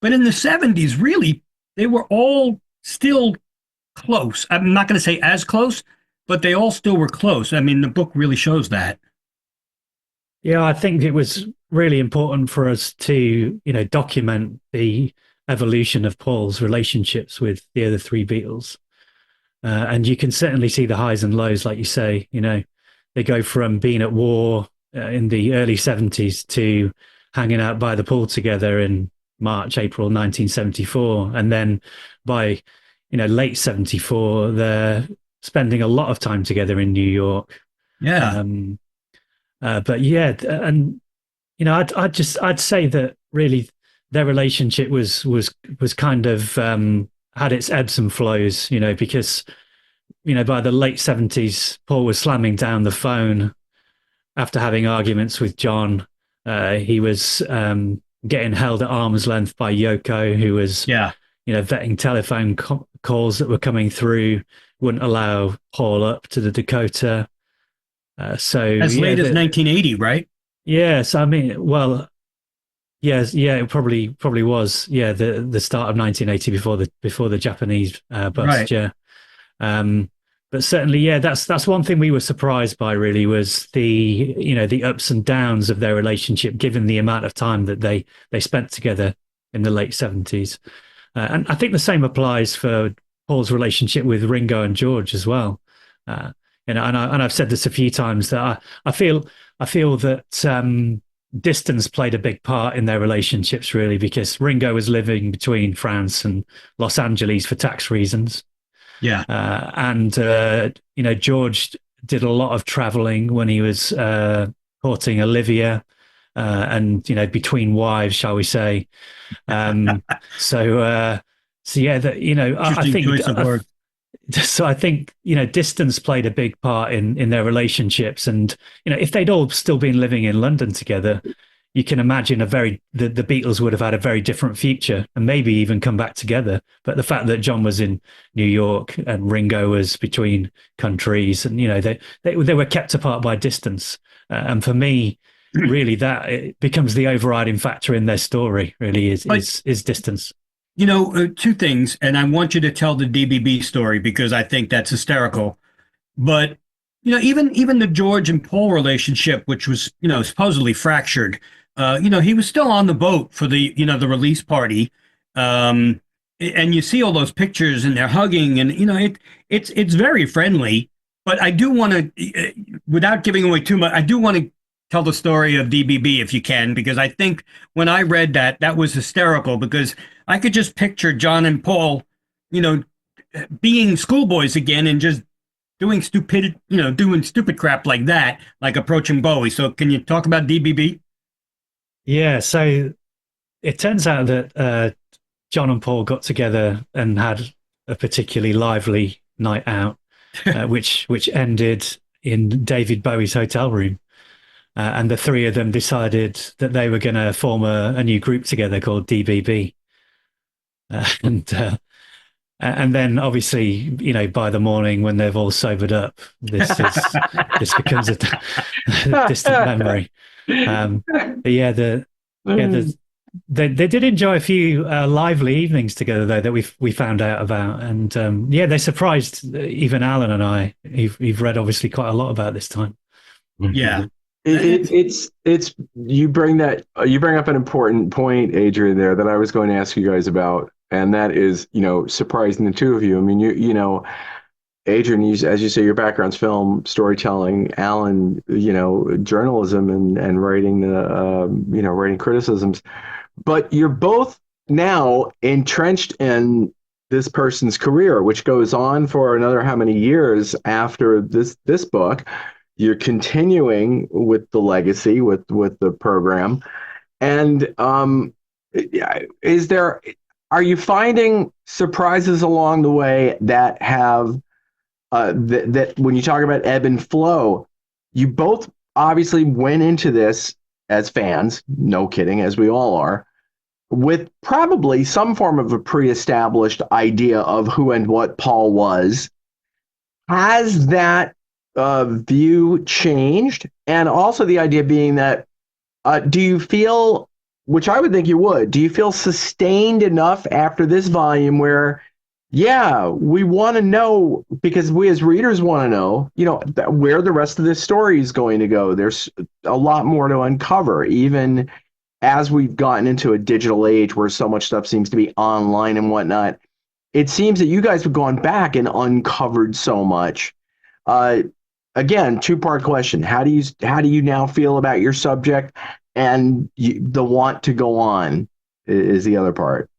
But in the 70s, really, they were all still close. I'm not going to say as close, but they all still were close. The book really shows that. Yeah, I think it was really important for us to, document the evolution of Paul's relationships with the other three Beatles. And you can certainly see the highs and lows, like you say. They go from being at war in the early 70s to hanging out by the pool together in April 1974. And then by, late 74, they're spending a lot of time together in New York. Yeah. But yeah, and, I'd say that really their relationship was kind of had its ebbs and flows, because, by the late 70s, Paul was slamming down the phone after having arguments with John. He was getting held at arm's length by Yoko, who was, vetting telephone calls that were coming through, wouldn't allow Paul up to the Dakota. So as late as 1980, right? Yes, I mean, well, yes, yeah, it probably was, yeah, the start of 1980 before the Japanese bust, Right. yeah. Um, but certainly, yeah, that's one thing we were surprised by. Really, was the ups and downs of their relationship, given the amount of time that they spent together in the late 70s. And I think the same applies for Paul's relationship with Ringo and George as well. Uh, and I've said this a few times that I feel that distance played a big part in their relationships, really, because Ringo was living between France and Los Angeles for tax reasons. Yeah. And George did a lot of traveling when he was courting Olivia, and between wives, shall we say. So yeah, that I think choice of word. So I think distance played a big part in their relationships, and if they'd all still been living in London together, you can imagine the Beatles would have had a very different future, and maybe even come back together. But the fact that John was in New York and Ringo was between countries, and they were kept apart by distance, and for me, really, that it becomes the overriding factor in their story. Really, is distance. Two things, and I want you to tell the DBB story because I think that's hysterical. But even the George and Paul relationship, which was supposedly fractured, he was still on the boat for the the release party, and you see all those pictures and they're hugging, and it's very friendly. But I do want to, without giving away too much, I do want to tell the story of DBB if you can, because I think when I read that was hysterical, because I could just picture John and Paul, being schoolboys again and just doing stupid crap like that, like approaching Bowie. So can you talk about DBB? Yeah, so it turns out that John and Paul got together and had a particularly lively night out, which ended in David Bowie's hotel room. And the three of them decided that they were going to form a new group together called DBB. And then obviously, by the morning when they've all sobered up, this becomes a distant memory. They did enjoy a few lively evenings together, though, that we found out about. And they surprised even Allan and I. You've read obviously quite a lot about this time. Yeah. It's you bring up an important point, Adrian, there that I was going to ask you guys about, and that is surprising the two of you. I mean, Adrian, as you say, your background's film storytelling, Allan, journalism and writing writing criticisms, but you're both now entrenched in this person's career, which goes on for another how many years after this book. You're continuing with the legacy, with the program, and are you finding surprises along the way that have that when you talk about ebb and flow, you both obviously went into this as fans, no kidding, as we all are, with probably some form of a pre-established idea of who and what Paul was. Has that view changed? And also the idea being that do you feel, which I would think you would, do you feel sustained enough after this volume where we want to know, because we as readers want to know where the rest of this story is going to go? There's a lot more to uncover, even as we've gotten into a digital age where so much stuff seems to be online and whatnot. It seems that you guys have gone back and uncovered so much. Again, two-part question. How do you now feel about your subject, and the want to go on is the other part.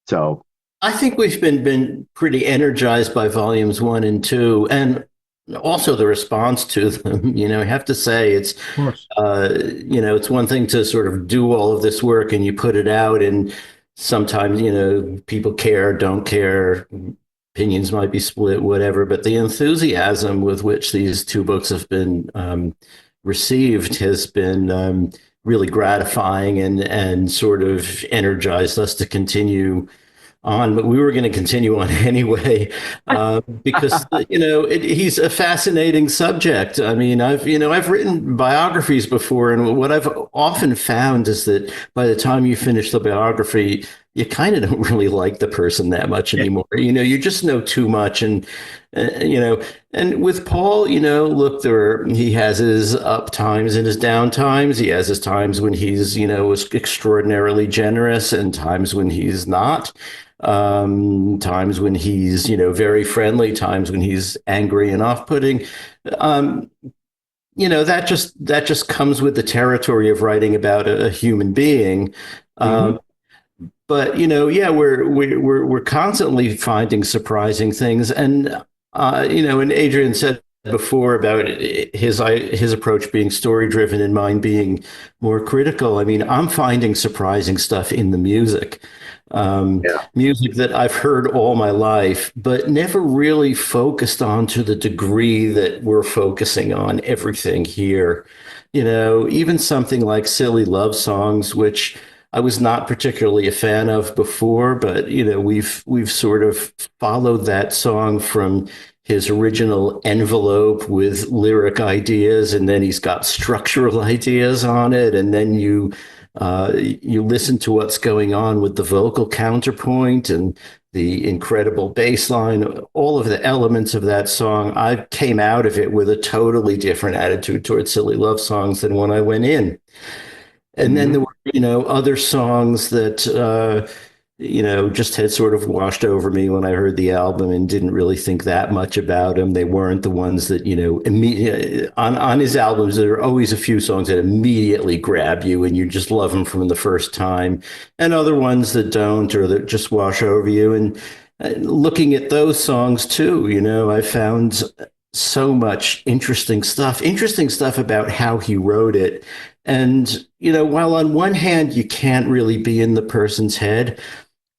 So I think we've been pretty energized by volumes 1 and 2, and also the response to them. I have to say it's it's one thing to sort of do all of this work and you put it out, and sometimes people care, don't care. Opinions might be split, whatever, but the enthusiasm with which these two books have been received has been really gratifying and sort of energized us to continue on, but we were going to continue on anyway, because he's a fascinating subject. I mean, I've written biographies before, and what I've often found is that by the time you finish the biography, you kind of don't really like the person that much anymore. You just know too much, and and with Paul, look, he has his up times and his down times. He has his times when he's extraordinarily generous, and times when he's not. Times when he's very friendly, times when he's angry and off-putting. That just comes with the territory of writing about a human being. But we're constantly finding surprising things, and and Adrian said before about his approach being story driven and mine being more critical. I mean, I'm finding surprising stuff in the music. Music that I've heard all my life, but never really focused on to the degree that we're focusing on everything here. Even something like Silly Love Songs, which I was not particularly a fan of before, but we've sort of followed that song from his original envelope with lyric ideas, and then he's got structural ideas on it, and then you listen to what's going on with the vocal counterpoint and the incredible bass line, all of the elements of that song. I came out of it with a totally different attitude towards Silly Love Songs than when I went in. And then there were, other songs that, just had sort of washed over me when I heard the album and didn't really think that much about them. They weren't the ones that, immediately on his albums, there are always a few songs that immediately grab you and you just love them from the first time, and other ones that don't, or that just wash over you. And looking at those songs too, I found so much interesting stuff about how he wrote it. And, while on one hand, you can't really be in the person's head,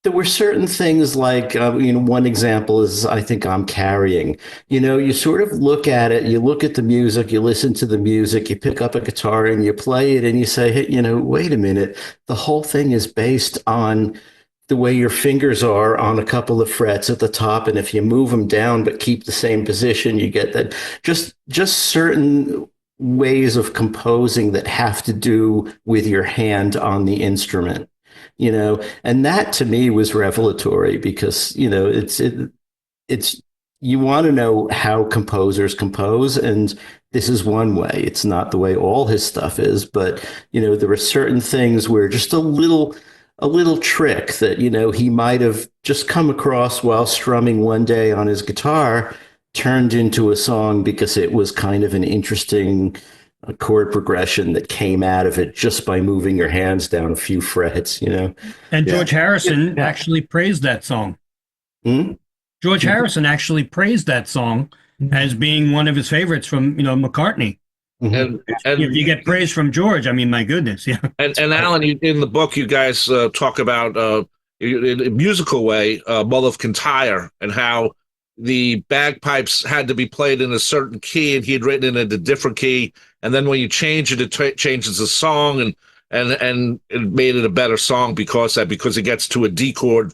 there were certain things like, one example is, I Think I'm Carrying. You sort of look at it, you look at the music, you listen to the music, you pick up a guitar and you play it and you say, hey, wait a minute, the whole thing is based on the way your fingers are on a couple of frets at the top. And if you move them down but keep the same position, you get that. Just certain ways of composing that have to do with your hand on the instrument, and that to me was revelatory, because it's you want to know how composers compose, and this is one way. It's not the way all his stuff is, but there are certain things where just a little trick that he might have just come across while strumming one day on his guitar turned into a song because it was kind of an interesting chord progression that came out of it just by moving your hands down a few frets, And George Harrison actually praised that song. George Harrison actually praised that song as being one of his favorites from, McCartney. And if you get praise from George, I mean, my goodness. Yeah. And Allan, in the book, you guys talk about, in a musical way, Mull of Kintyre, and how the bagpipes had to be played in a certain key, and he had written it in a different key. And then when you change it, it changes the song, and it made it a better song because it gets to a D chord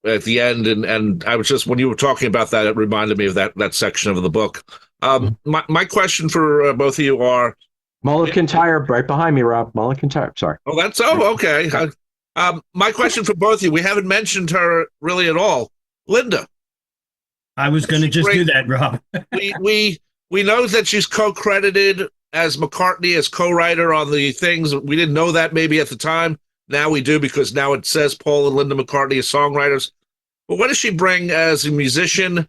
at the end. And I was just, when you were talking about that, it reminded me of that section of the book. My question for both of you are, Mull of Kintyre, right behind me, Rob. Mull of Kintyre. Sorry. Okay. My question for both of you, we haven't mentioned her really at all. Linda. I was going to just do that, Rob. we know that she's co-credited as McCartney as co-writer on the things. We didn't know that maybe at the time. Now we do, because now it says Paul and Linda McCartney as songwriters. But what does she bring as a musician?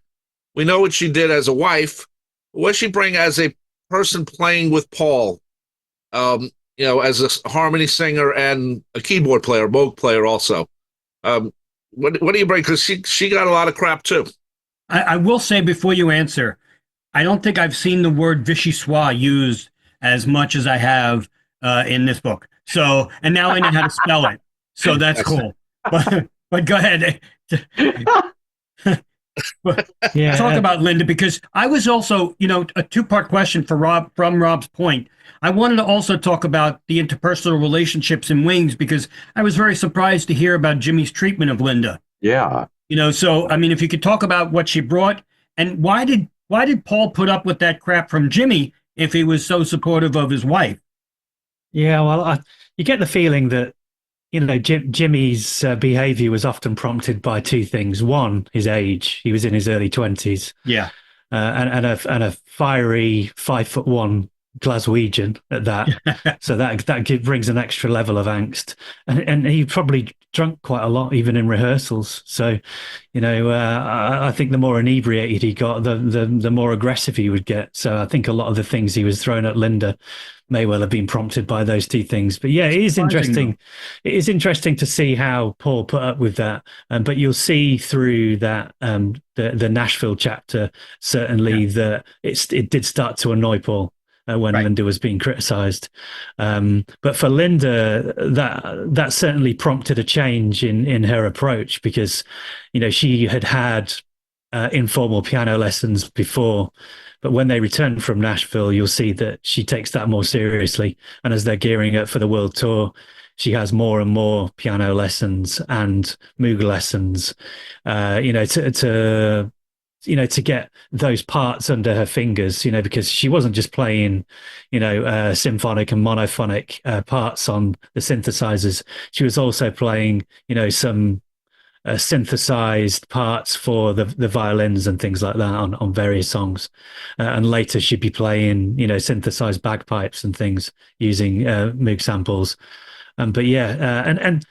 We know what she did as a wife. What does she bring as a person playing with Paul? As a harmony singer and a keyboard player, Moog player also. What do you bring? Because she got a lot of crap too. I will say before you answer, I don't think I've seen the word vichyssoise used as much as I have in this book. So, and now I know how to spell it. So that's cool. But go ahead. Talk about Linda, because I was also, a two-part question for Rob, from Rob's point. I wanted to also talk about the interpersonal relationships in Wings, because I was very surprised to hear about Jimmy's treatment of Linda. Yeah. So I mean, if you could talk about what she brought, and why did Paul put up with that crap from Jimmy if he was so supportive of his wife? Yeah, well, you get the feeling that Jimmy's behavior was often prompted by two things. One, his age; he was in his early 20s. Yeah. And a fiery 5'1" Glaswegian at that. So that brings an extra level of angst, and he probably drunk quite a lot even in rehearsals. So I think the more inebriated he got, the more aggressive he would get. So I think a lot of the things he was throwing at Linda may well have been prompted by those two things. But yeah, it is interesting. It is interesting to see how Paul put up with that. But you'll see through that the Nashville chapter certainly that it did start to annoy Paul when Linda was being criticized. But for Linda, that certainly prompted a change in her approach, because she had informal piano lessons before. But when they return from Nashville, you'll see that she takes that more seriously. And as they're gearing up for the world tour, she has more and more piano lessons and Moog lessons, to get those parts under her fingers, because she wasn't just playing, symphonic and monophonic parts on the synthesizers. She was also playing, some synthesized parts for the violins and things like that on various songs. And later she'd be playing, synthesized bagpipes and things using Moog samples. But yeah, and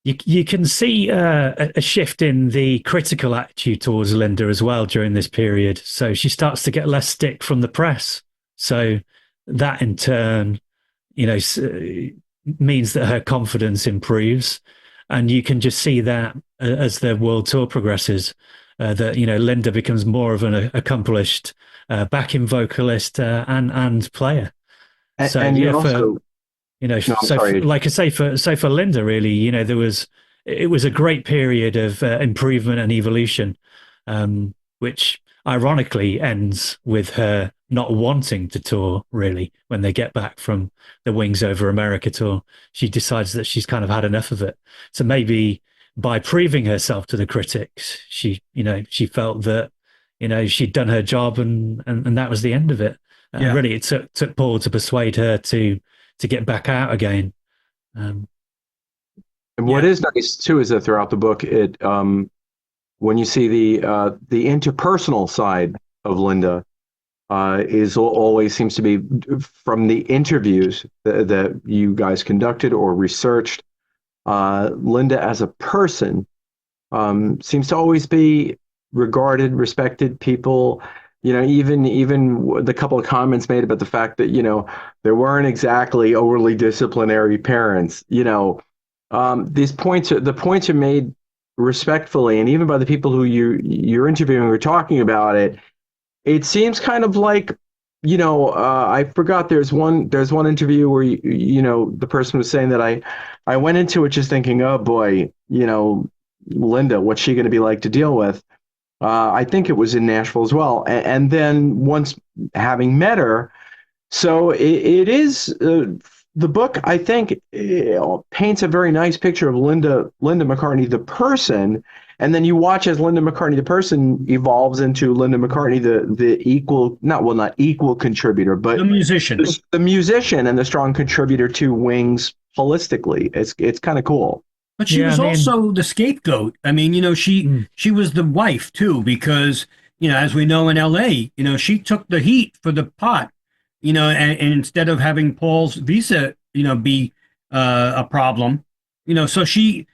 you can see a shift in the critical attitude towards Linda as well during this period. So she starts to get less stick from the press. So that in turn, means that her confidence improves. And you can just see that as the world tour progresses, that Linda becomes more of an accomplished backing vocalist and player. Like I say, for Linda, really, it was a great period of improvement and evolution, which ironically ends with her not wanting to tour, really. When they get back from the Wings Over America tour, she decides that she's kind of had enough of it. So maybe by proving herself to the critics, she felt that she'd done her job, and that was the end of it. Really, it took Paul to persuade her to get back out again. And what is nice too is that throughout the book, it when you see the interpersonal side of Linda, is always seems to be from the interviews that you guys conducted or researched. Linda as a person seems to always be regarded, respected. People, even the couple of comments made about the fact that there weren't exactly overly disciplinary parents. These points are made respectfully, and even by the people who you're interviewing or talking about it. It seems kind of like, I forgot there's one interview where, the person was saying that I went into it just thinking, oh boy, Linda, what's she going to be like to deal with? I think it was in Nashville as well. And then once having met her, so it is, the book, I think, paints a very nice picture of Linda McCartney, the person. And then you watch as Linda McCartney, the person, evolves into Linda McCartney, the equal, not equal contributor, but the musician, and the strong contributor to Wings holistically. It's kind of cool. But she was also the scapegoat. I mean, she was the wife too, because as we know in L.A., she took the heat for the pot, and instead of having Paul's visa, be a problem, so she.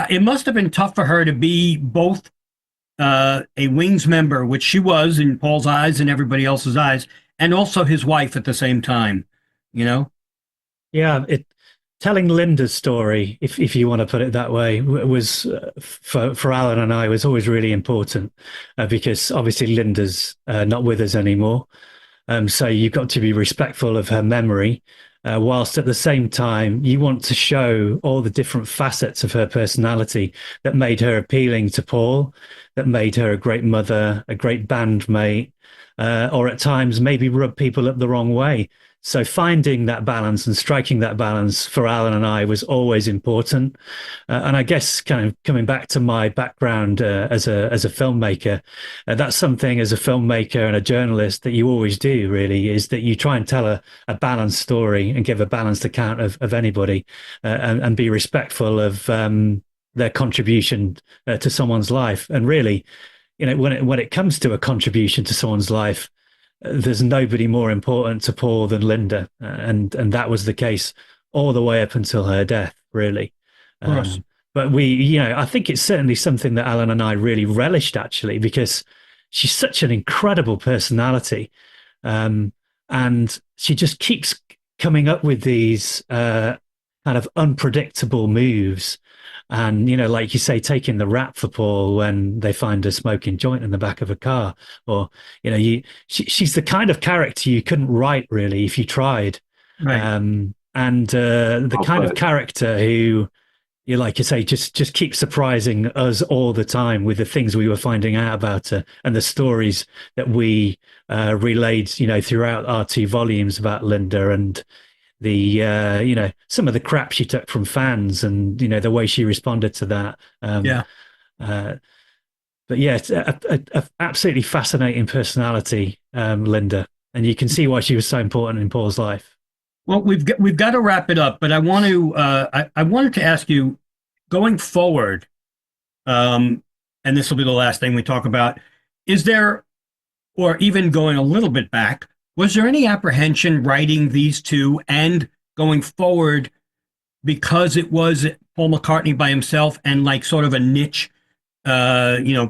It must have been tough for her to be both a Wings member, which she was in Paul's eyes and everybody else's eyes, and also his wife at the same time, Yeah, telling Linda's story, if you want to put it that way, was for Allan and I was always really important, because obviously Linda's not with us anymore. So you've got to be respectful of her memory. Whilst at the same time, you want to show all the different facets of her personality that made her appealing to Paul, that made her a great mother, a great bandmate, or at times maybe rub people up the wrong way. So finding that balance and striking that balance for Allan and I was always important. And I guess kind of coming back to my background as a filmmaker, that's something as a filmmaker and a journalist that you always do, really, is that you try and tell a balanced story and give a balanced account of anybody, and be respectful of their contribution to someone's life. And really, when it comes to a contribution to someone's life, there's nobody more important to Paul than Linda, and that was the case all the way up until her death, really. But I think it's certainly something that Allan and I really relished, actually, because she's such an incredible personality, and she just keeps coming up with these kind of unpredictable moves. And, like you say, taking the rap for Paul when they find a smoking joint in the back of a car, or, she's the kind of character you couldn't write, really, if you tried. Right. The kind of character who, like you say, just keeps surprising us all the time with the things we were finding out about her and the stories that we relayed, throughout our 2 volumes about Linda, and the some of the crap she took from fans, and the way she responded to that. But yeah, it's a absolutely fascinating personality, Linda, and you can see why she was so important in Paul's life. Well, we've got to wrap it up, but I want to I wanted to ask you, going forward, and this will be the last thing we talk about, is there, or even going a little bit back, was there any apprehension writing these 2 and going forward, because it was Paul McCartney by himself and like sort of a niche, a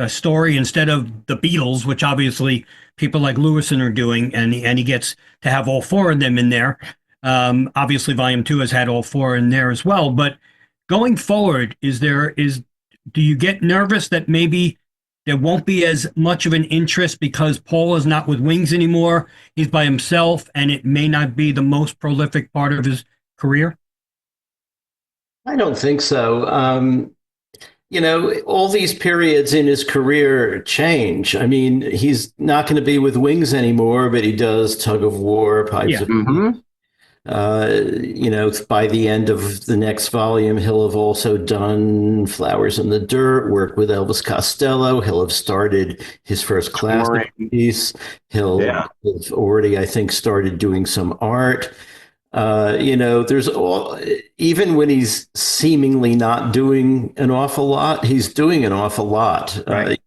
story, instead of the Beatles, which obviously people like Lewison are doing, and he gets to have all 4 of them in there. Obviously, Volume 2 has had all 4 in there as well. But going forward, do you get nervous that maybe there won't be as much of an interest because Paul is not with Wings anymore? He's by himself, and it may not be the most prolific part of his career? I don't think so. All these periods in his career change. I mean, he's not going to be with Wings anymore, but he does Tug of War, Pipes of Peace. By the end of the next volume, he'll have also done Flowers in the Dirt, work with Elvis Costello. He'll have started his first classic piece. He'll have already, I think, started doing some art. There's even when he's seemingly not doing an awful lot, he's doing an awful lot. Right.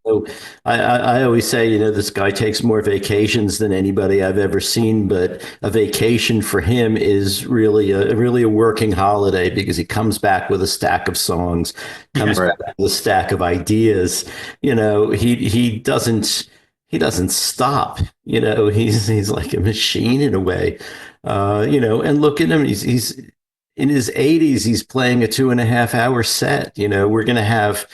I always say, this guy takes more vacations than anybody I've ever seen, but a vacation for him is really a working holiday, because he comes back with a stack of songs, comes back with a stack of ideas. He doesn't stop. He's like a machine in a way. And look at him. He's in his 80s. He's playing a 2.5-hour set. We're going to have,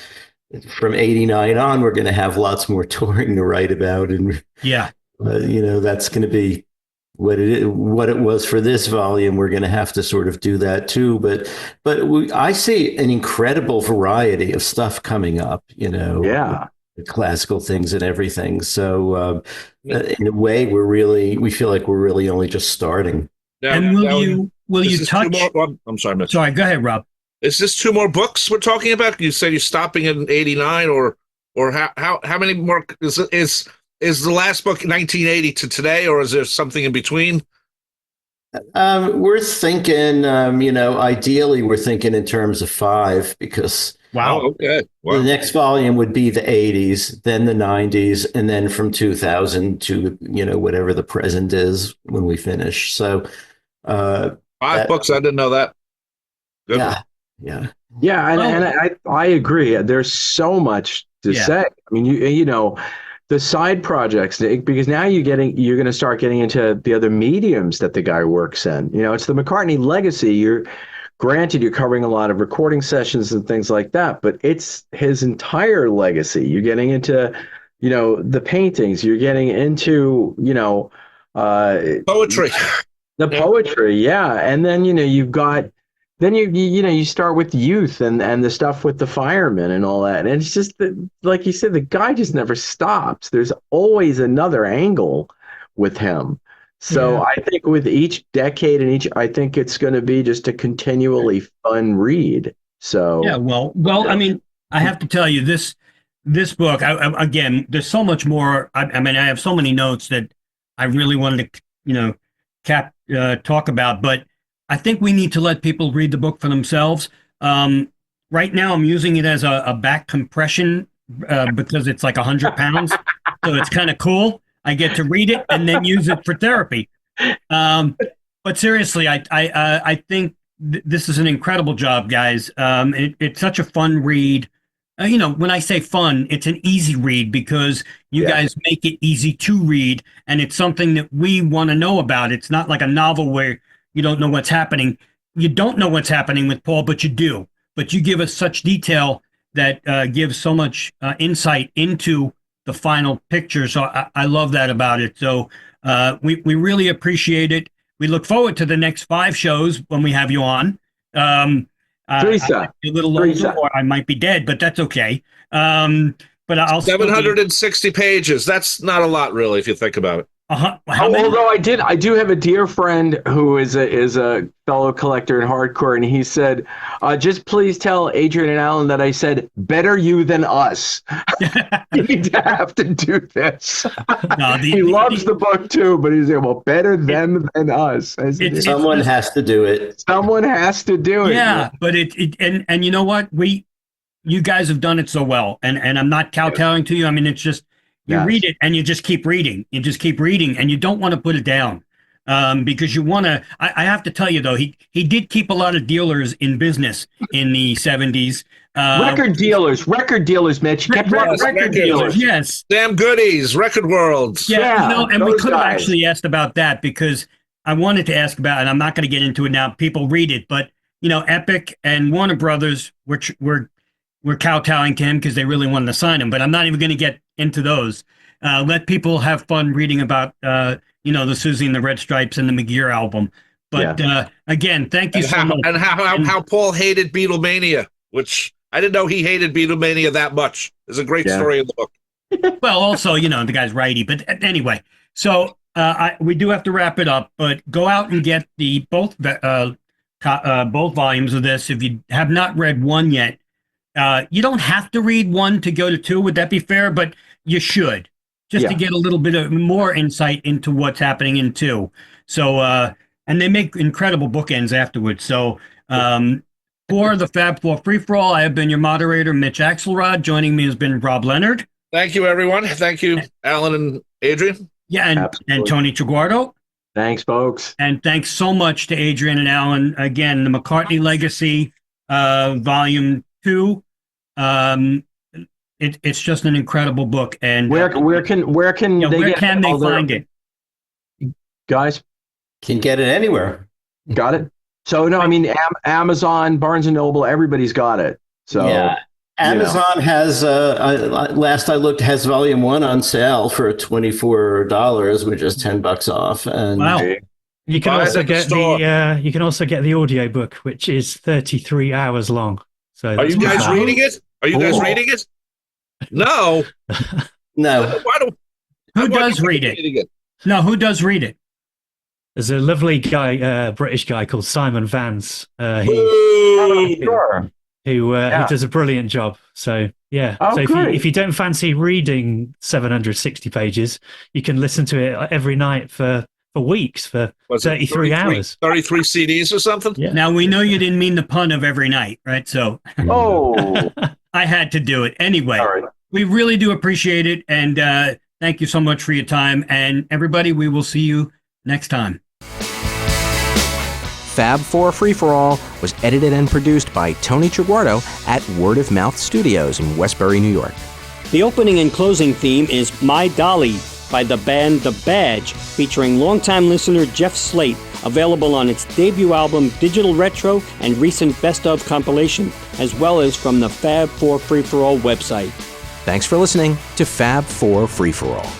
from 89 on, we're going to have lots more touring to write about. And that's going to be what it was for this volume. We're going to have to sort of do that too. But I see an incredible variety of stuff coming up. Classical things and everything. So in a way, we feel like we're really only just starting. Now, and will you touch? I'm sorry, Sorry, go ahead, Rob. Is this 2 more books we're talking about? You said you're stopping in 89, or how many more? Is the last book 1980 to today, or is there something in between? We're thinking, ideally, we're thinking in terms of 5, because. Wow. Okay. Wow. The next volume would be the 80s, then the 90s, and then from 2000 to, whatever the present is when we finish. So 5 books. I didn't know that. Good. Yeah. And I agree. There's so much to say. I mean, the side projects, because now you're going to start getting into the other mediums that the guy works in. It's the McCartney Legacy. Granted, you're covering a lot of recording sessions and things like that, but it's his entire legacy. You're getting into, the paintings. You're getting into, poetry. The poetry, and then you've got, then you start with youth and the stuff with the firemen and all that, and it's just like you said, the guy just never stops. There's always another angle with him So Yeah. I think with each decade and I think it's going to be just a continually fun read. So Yeah, well, I mean, I have to tell you this book. Again, there's so much more. I mean, I have so many notes that I really wanted to, talk about. But I think we need to let people read the book for themselves. Right now, I'm using it as a back compression because it's like 100 pounds, so it's kind of cool. I get to read it and then use it for therapy. But seriously, I think this is an incredible job, guys. It's such a fun read. When I say fun, it's an easy read because you guys make it easy to read, and it's something that we want to know about. It's not like a novel where you don't know what's happening. You don't know what's happening with Paul, but you do. But you give us such detail that gives so much insight into the final picture. So I love that about it. So we really appreciate it. We look forward to the next 5 shows when we have you on. Teresa, a little older, or I might be dead, but that's okay. But I'll 760 pages. That's not a lot, really, if you think about it. Although I do have a dear friend who is a fellow collector in hardcore, and he said, just please tell Adrian and Allan that I said, better you than us. You need to have to do this. No, he loves the book too, but he's like, well, better them than us. Someone has to do it. Someone has to do it. Yeah, but and you know what? You guys have done it so well, and I'm not kowtowing to you. I mean, it's just, you read it and you just keep reading. You just keep reading, and you don't want to put it down because you want to. I have to tell you, though, he did keep a lot of dealers in business in the 70s. Record dealers, Mitch. He kept record dealers. Yes. Damn Goodies, Record Worlds. Yeah, and we could have actually asked about that because I wanted to ask about, and I'm not going to get into it now. People read it, but Epic and Warner Brothers were kowtowing to him because they really wanted to sign him. But I'm not even going to get into those. Let people have fun reading about, the Susie and the Red Stripes and the McGear album. But again, thank you so much. And how Paul hated Beatlemania, which I didn't know he hated Beatlemania that much. There's a great story in the book. Well, also, the guy's righty. But anyway, so we do have to wrap it up. But go out and get both volumes of this if you have not read one yet. You don't have to read 1 to go to 2. Would that be fair? But you should, just to get a little bit of more insight into what's happening in 2. So, and they make incredible bookends afterwards. So, for the Fab Four Free For All, I have been your moderator, Mitch Axelrod. Joining me has been Rob Leonard. Thank you, everyone. Thank you, Allan and Adrian. Yeah, and Tony Triguardo. Thanks, folks. And thanks so much to Adrian and Allan. Again, the McCartney Legacy Volume 2. It's just an incredible book. And where can they find it? Guys can get it anywhere. Got it. So no, I mean Amazon, Barnes and Noble, everybody's got it. So yeah, Amazon has. Last I looked, has Volume 1 on sale for $24, which is $10 off. And wow. You can also get the audiobook, which is 33 hours long. So are you guys reading it? Are you guys reading it? No. No. Who does read it? No, who does read it? There's a lovely guy, British guy called Simon Vance. Who does a brilliant job. So yeah. So if you don't fancy reading 760 pages, you can listen to it every night for weeks, for 33 hours. 33 CDs or something? Yeah. Now, we know you didn't mean the pun of every night, right? So I had to do it. Anyway, we really do appreciate it. And thank you so much for your time. And everybody, we will see you next time. Fab Four Free For All was edited and produced by Tony Triguardo at Word of Mouth Studios in Westbury, New York. The opening and closing theme is My Dolly by the band The Badge, featuring longtime listener Jeff Slate, available on its debut album Digital Retro and recent Best Of compilation, as well as from the Fab Four Free For All website. Thanks for listening to Fab Four Free For All.